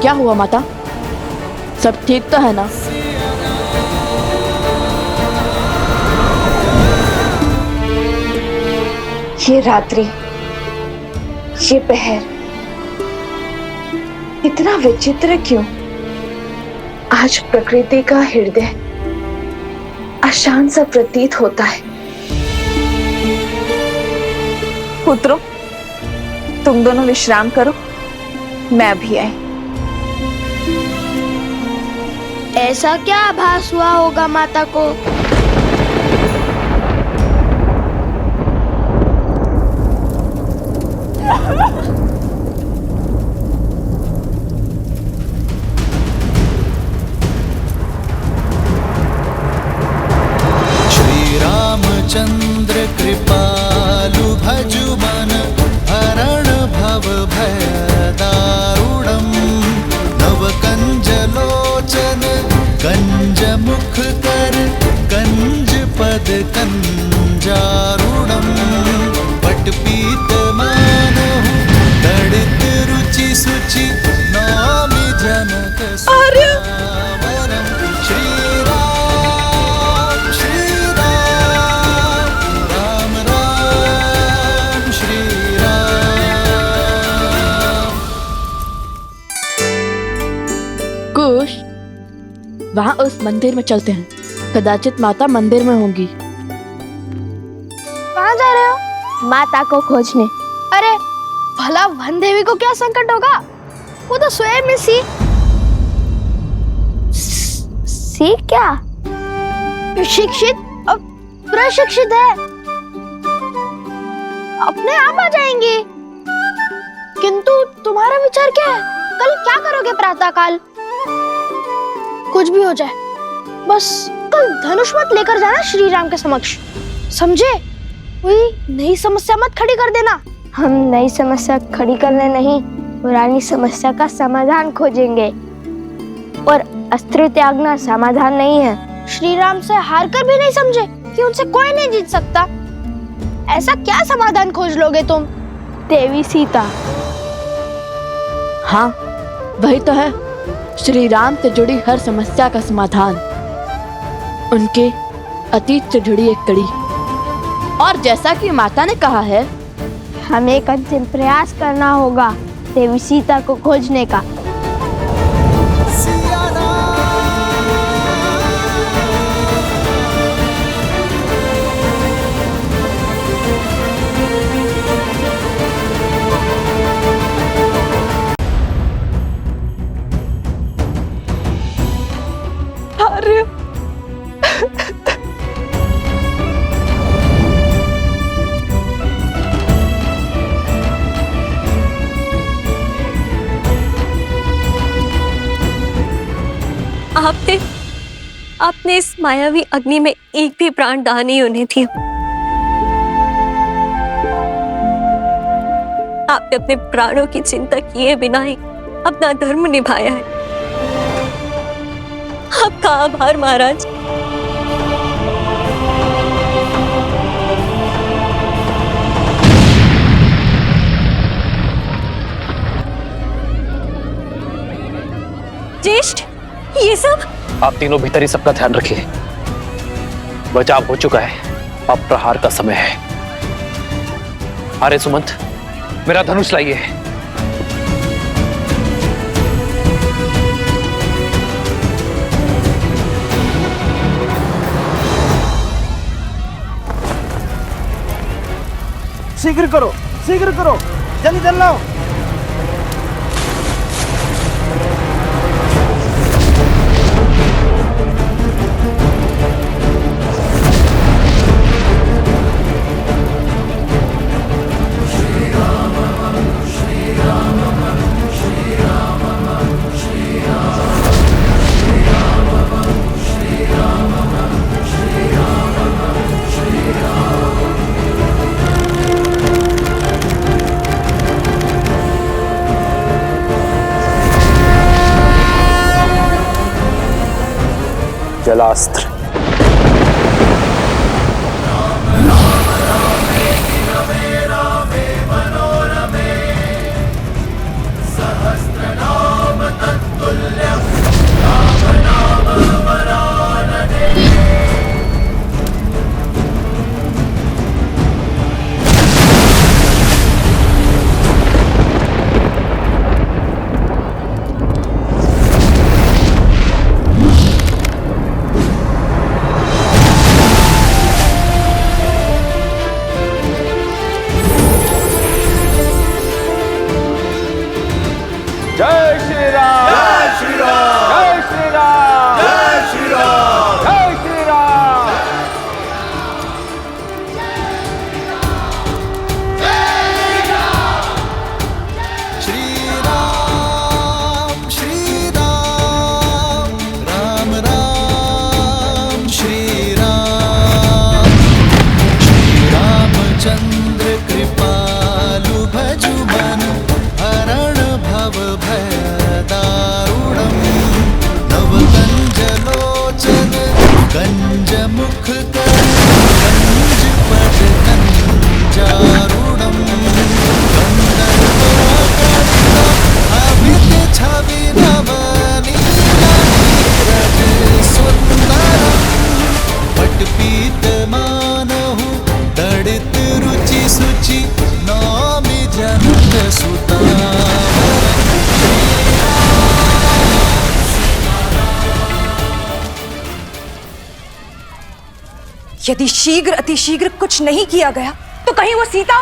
क्या हुआ माता, सब ठीक तो है ना? ये रात्रि, ये पहर इतना विचित्र क्यों? आज प्रकृति का हृदय अशांत सा प्रतीत होता है। पुत्रों, तुम दोनों विश्राम करो, मैं अभी आई। ऐसा क्या आभास हुआ होगा माता को? श्री रामचंद्र कृपालु भजु मन हरण भव भय दारुणम नव कंज लोचन कंज मुख कर कन वहाँ उस मंदिर में चलते हैं। कदाचित माता मंदिर में होंगी। कहाँ जा रहे हो? माता को खोजने। अरे भला वन देवी को क्या संकट होगा? वो तो स्वयं में सी क्या शिक्षित और प्रशिक्षित है, अपने आप आ जाएंगी। किंतु तुम्हारा विचार क्या है? कल क्या करोगे प्रातःकाल? कुछ भी हो जाए, बस कल धनुष मत लेकर जाना श्री राम के समक्ष, समझे? कोई नई समस्या मत खड़ी कर देना। हम नई समस्या खड़ी करने नहीं, पुरानी समस्या का समाधान खोजेंगे। और अस्त्र त्यागना समाधान नहीं है। श्री राम से हार कर भी नहीं समझे कि उनसे कोई नहीं जीत सकता। ऐसा क्या समाधान खोज लोगे तुम? देवी सीता। हाँ, वही तो है श्री राम से जुड़ी हर समस्या का समाधान, उनके अतीत से जुड़ी एक कड़ी। और जैसा कि माता ने कहा है, हमें कठिन प्रयास करना होगा देवी सीता को खोजने का। आपने इस मायावी अग्नि में एक भी प्राण दाह नहीं होने दिया। आपने अपने प्राणों की चिंता किए बिना ही अपना धर्म निभाया है। आपका आभार महाराज। ज्येष्ठ, ये सब आप तीनों भीतर ही सबका ध्यान रखिए। बचाव हो चुका है, अब प्रहार का समय है। अरे सुमंत, मेरा धनुष लाइए। शीघ्र करो, जल्दी चल लाओ। जलास्त्र। जय श्री राम, जय श्री राम, जय श्री राम, जय श्री राम, जय श्री राम। श्री राम, श्री राम, राम राम, श्री राम। श्री रामचंद्र कृपालु भजु मन, हरण भव भय दारुणम्। नव कंज लोचन कंज मुख कर, कंज पट कंजारुणम्। गंधर्वगणित अभित छवि नव नीरज सुंदरम्। पट पीत मानहु दड़ित रुचि सुचि, नौमि जनक सुता। यदि शीघ्र अतिशीघ्र कुछ नहीं किया गया तो कहीं वो सीता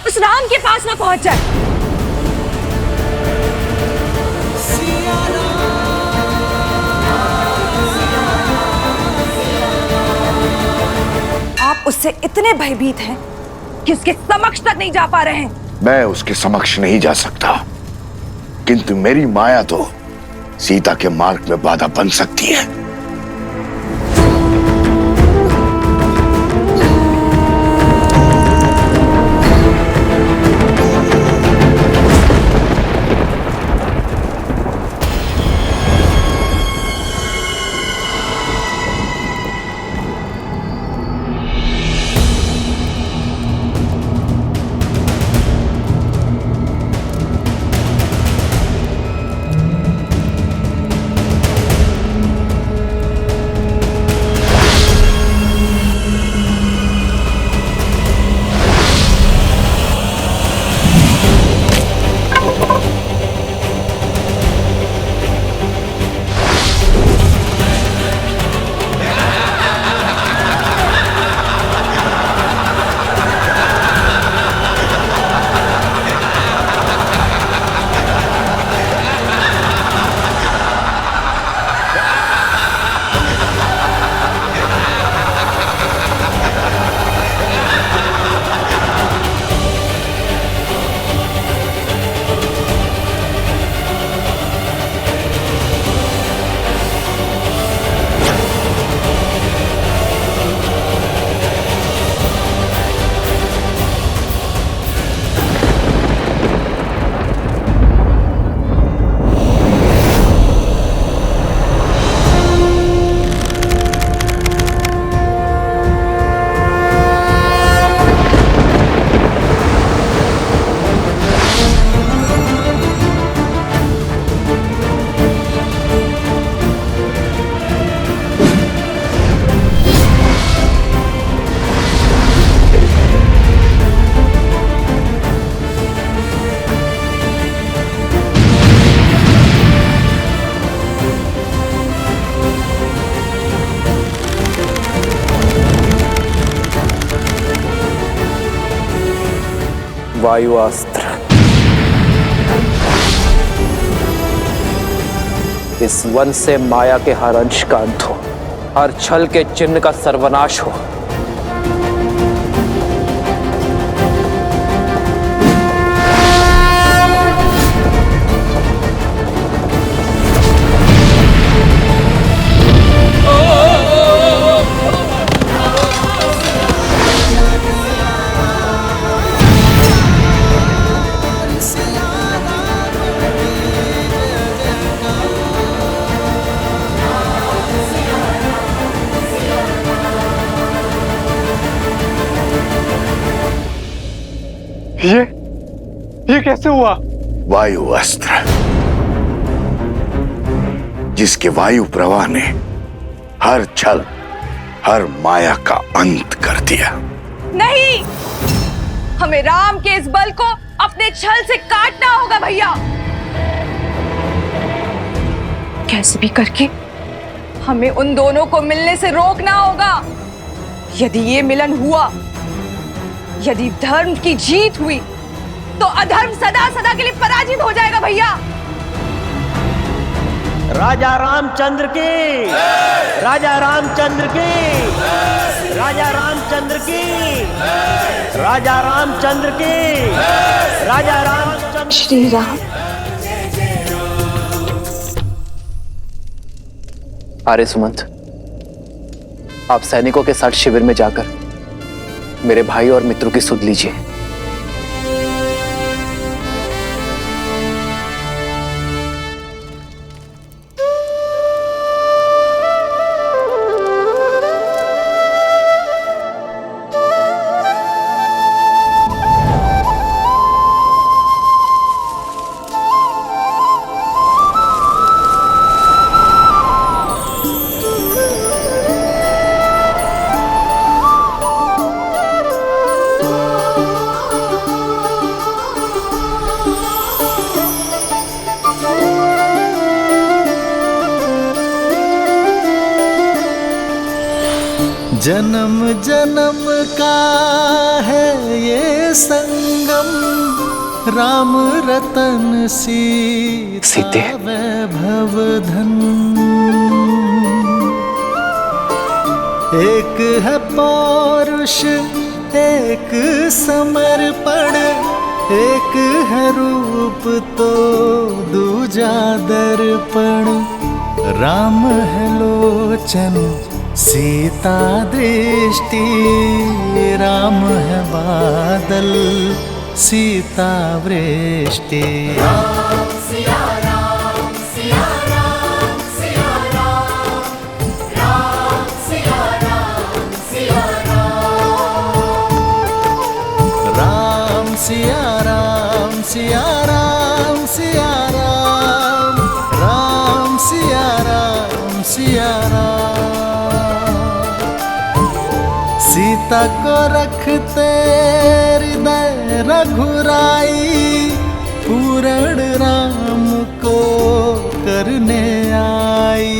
उस राम के पास ना पहुंच जाए। आप उससे इतने भयभीत हैं कि उसके समक्ष तक नहीं जा पा रहे हैं। मैं उसके समक्ष नहीं जा सकता, किंतु मेरी माया तो सीता के मार्ग में बाधा बन सकती है। वायुअस्त्र। इस वन से माया के हर अंश का अंत हो, हर छल के चिन्ह का सर्वनाश हो। ये कैसे हुआ? वायु अस्त्र, जिसके वायु प्रवाह ने हर छल, हर माया का अंत कर दिया। नहीं, हमें राम के इस बल को अपने छल से काटना होगा भैया। कैसे भी करके हमें उन दोनों को मिलने से रोकना होगा। यदि ये मिलन हुआ, यदि धर्म की जीत हुई, तो अधर्म सदा सदा के लिए पराजित हो जाएगा भैया। राजा रामचंद्र की, राजा रामचंद्र की, राजा रामचंद्र की, राजा रामचंद्र की, राजा रामचंद्र। श्री राम। आर्य सुमंत, आप सैनिकों के साथ शिविर में जाकर मेरे भाई और मित्रों की सुध लीजिए। जन्म जन्म का है ये संगम, राम रतन सीते वैभव धन। एक है पौरुष एक समर्पण, एक है रूप तो दूजा दर्पण। राम है लोचन सीता दृष्टि, राम है बादल सीता वृष्टि। राम सिया राम सिया राम सिया राम, राम सिया राम सिया राम। राम सिया राम सिया राम सिया राम, राम सिया राम सिया राम। सीता को रखते हृदय रघुराई, पूर्ण राम को करने आई।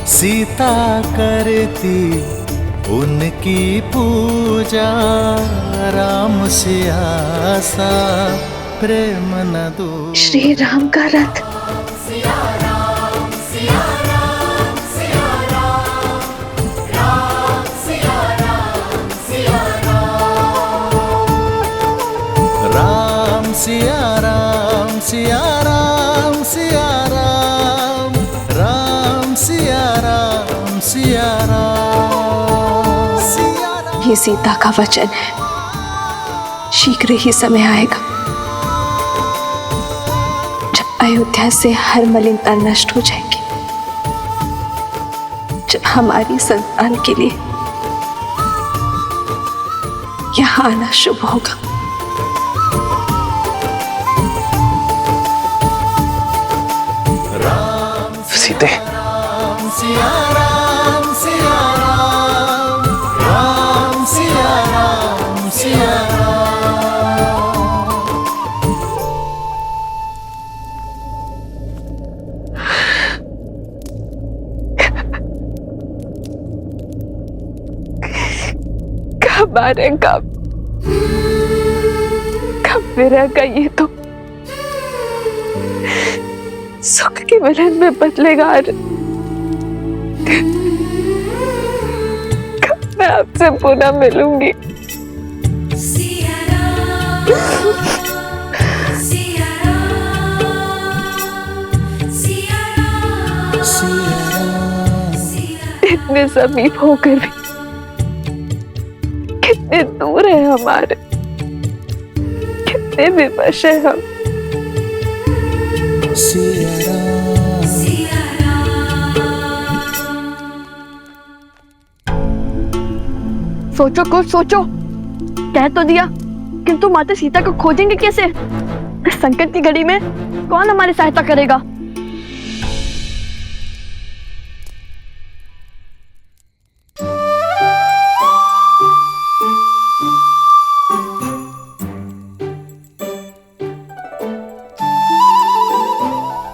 सीता करती उनकी पूजा, राम सिया सा प्रेम न दो। श्री राम का रथ सिया राम सिया राम सिया राम, राम सिया राम सिया राम। राम सिया राम सिया राम सिया राम, राम सिया राम सिया राम। ये सीता का वचन है, शीघ्र ही समय आएगा जब अयोध्या से हर मलिनता नष्ट हो जाएगी, जब हमारी संतान के लिए यहाँ आना शुभ होगा। सीते, राम सिया राम सिया राम, राम सिया राम सिया राम। कब आ रहे कब विरह का ये तो सुख के मिलन में बदलेगा। कब मैं आपसे पुनः मिलूंगी। सिया राम सिया राम सिया राम। इतने समीप होकर भी कितने दूर है हमारे, कितने विवश है हम। सिया राम सिया सोचो कुछ सोचो। कह तो दिया, किंतु माता सीता को खोजेंगे कैसे? इस संकट की घड़ी में कौन हमारी सहायता करेगा?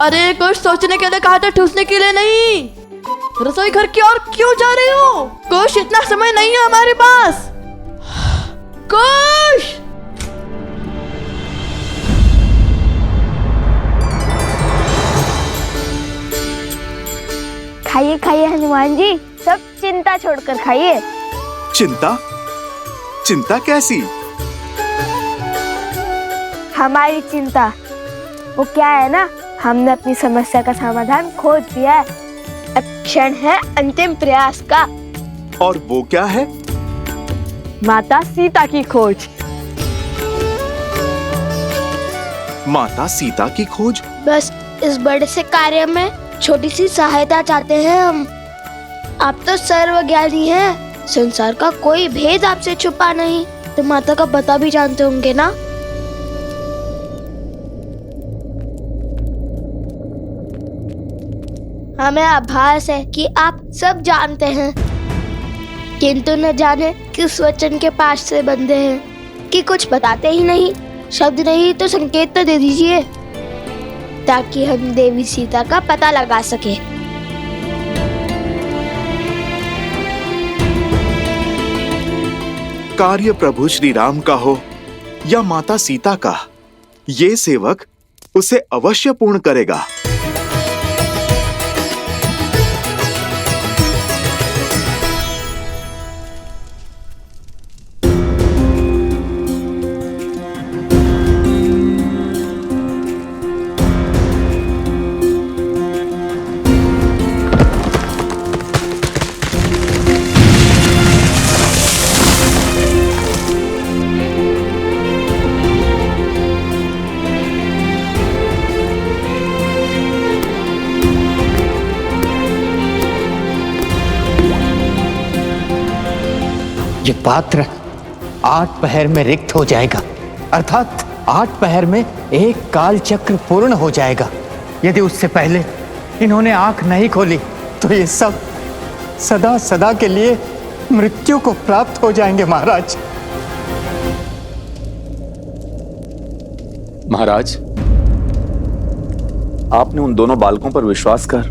अरे कुछ सोचने के लिए कहा था, ठूसने के लिए नहीं। रसोई घर की ओर क्यों जा रही हो? कुछ इतना समय नहीं है हमारे पास। कुछ खाइए खाइए हनुमान जी, सब चिंता छोड़कर खाइए। चिंता? चिंता कैसी? हमारी चिंता वो क्या है ना, हमने अपनी समस्या का समाधान खोज दिया है। अब क्षण है अंतिम प्रयास का। और वो क्या है? माता सीता की खोज। माता सीता की खोज? बस इस बड़े से कार्य में छोटी सी सहायता चाहते हैं हम। आप तो सर्वज्ञानी हैं, संसार का कोई भेद आपसे छुपा नहीं, तो माता का पता भी जानते होंगे ना। हमें आभास है कि आप सब जानते हैं, किंतु न जाने किस वचन के पास से बंधे हैं कि कुछ बताते ही नहीं। शब्द नहीं तो संकेत तो दे दीजिए, ताकि हम देवी सीता का पता लगा सके। कार्य प्रभु श्री राम का हो या माता सीता का, ये सेवक उसे अवश्य पूर्ण करेगा। ये पात्र 8 पहर में रिक्त हो जाएगा, अर्थात 8 पहर में एक काल चक्र पूर्ण हो जाएगा। यदि उससे पहले इन्होंने आंख नहीं खोली तो ये सब सदा सदा के लिए मृत्यु को प्राप्त हो जाएंगे महाराज। महाराज, आपने उन दोनों बालकों पर विश्वास कर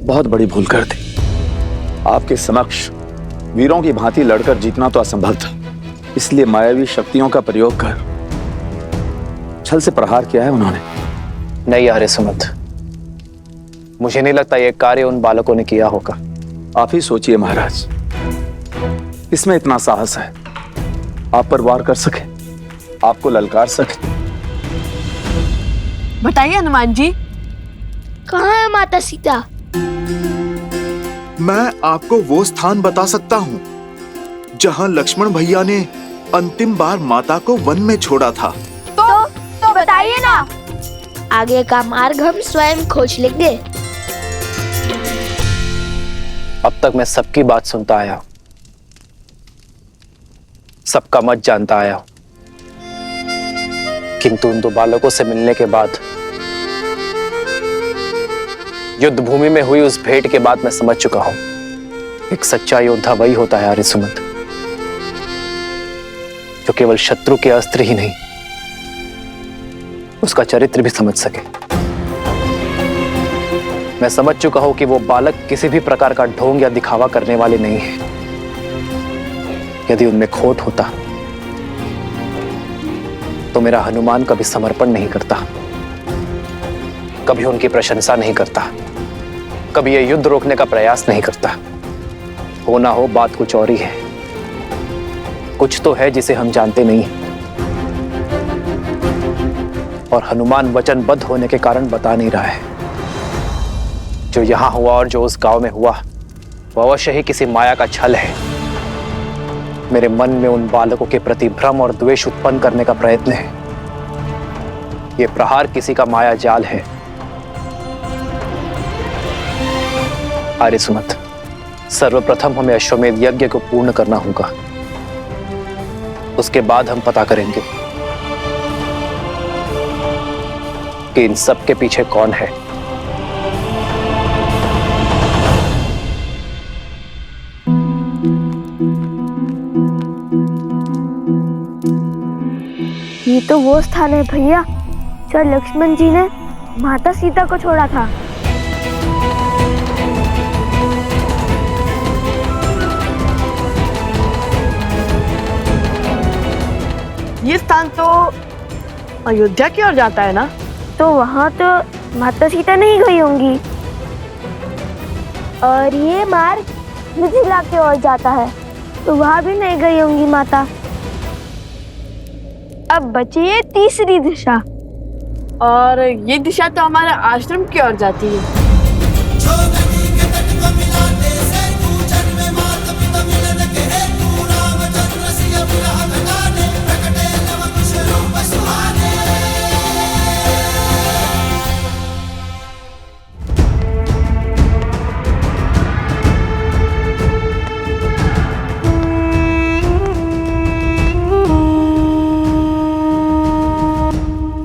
बहुत बड़ी भूल कर दी। आपके समक्ष वीरों की भांति लड़कर जीतना तो असंभव था, इसलिए मायावी शक्तियों का प्रयोग कर छल से प्रहार किया है उन्होंने। नहीं आर्य सुमंत, मुझे नहीं लगता यह कार्य उन बालकों ने किया होगा। आप ही सोचिए महाराज, इसमें इतना साहस है, आप पर वार कर सके, आपको ललकार सके। बताइए हनुमान जी, कहाँ है माता सीता? मैं आपको वो स्थान बता सकता हूँ जहाँ लक्ष्मण भैया ने अंतिम बार माता को वन में छोड़ा था। तो बताइए ना। आगे का मार्ग हम स्वयं खोज लेंगे। अब तक मैं सबकी बात सुनता आया हूं, सबका मत जानता आया हूं, किंतु उन 2 बालकों से मिलने के बाद, युद्ध भूमि में हुई उस भेंट के बाद मैं समझ चुका हूं, एक सच्चा योद्धा वही होता है आर्य सुमंत, जो केवल शत्रु के अस्त्र ही नहीं, उसका चरित्र भी समझ सके। मैं समझ चुका हूं कि वो बालक किसी भी प्रकार का ढोंग या दिखावा करने वाले नहीं है। यदि उनमें खोट होता तो मेरा हनुमान कभी समर्पण नहीं करता, कभी उनकी प्रशंसा नहीं करता, कभी यह युद्ध रोकने का प्रयास नहीं करता। हो ना हो, बात कुछ और ही है। कुछ तो है जिसे हम जानते नहीं, और हनुमान वचनबद्ध होने के कारण बता नहीं रहा है। जो यहां हुआ और जो उस गांव में हुआ, वह अवश्य ही किसी माया का छल है। मेरे मन में उन बालकों के प्रति भ्रम और द्वेष उत्पन्न करने का प्रयत्न है। यह प्रहार किसी का माया जाल है। आर्य सुमंत, सर्वप्रथम हमें अश्वमेध यज्ञ को पूर्ण करना होगा, उसके बाद हम पता करेंगे कि इन सब के पीछे कौन है। ये तो वो स्थान है भैया, जहाँ लक्ष्मण जी ने माता सीता को छोड़ा था। ये स्थान तो अयोध्या की ओर जाता है ना? तो वहाँ तो माता सीता नहीं गई होंगी, और ये मार्ग मिथिला की ओर जाता है, तो वहाँ भी नहीं गई होंगी माता। अब बची है तीसरी दिशा, और ये दिशा तो हमारे आश्रम की ओर जाती है।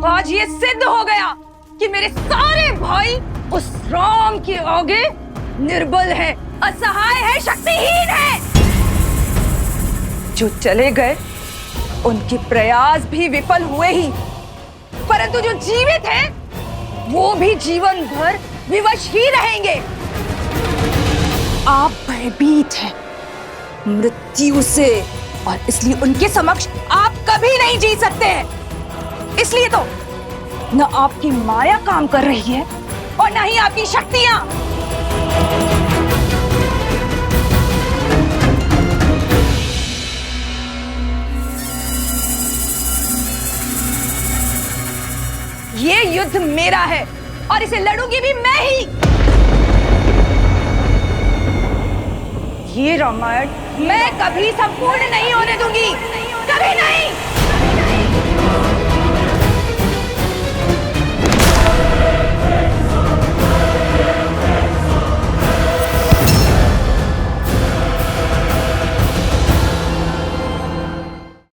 आज ये सिद्ध हो गया कि मेरे सारे भाई उस राम के आगे निर्बल है, असहाय है, शक्तिहीन है। जो चले गए उनके प्रयास भी विफल हुए ही, परंतु जो जीवित हैं वो भी जीवन भर विवश ही रहेंगे। आप भयभीत हैं, मृत्यु से और इसलिए उनके समक्ष आप कभी नहीं जीत सकते हैं। इसलिए तो न आपकी माया काम कर रही है और न ही आपकी शक्तियां। ये युद्ध मेरा है और इसे लड़ूंगी भी मैं ही। ये रामायण मैं कभी संपूर्ण नहीं होने दूंगी, कभी नहीं।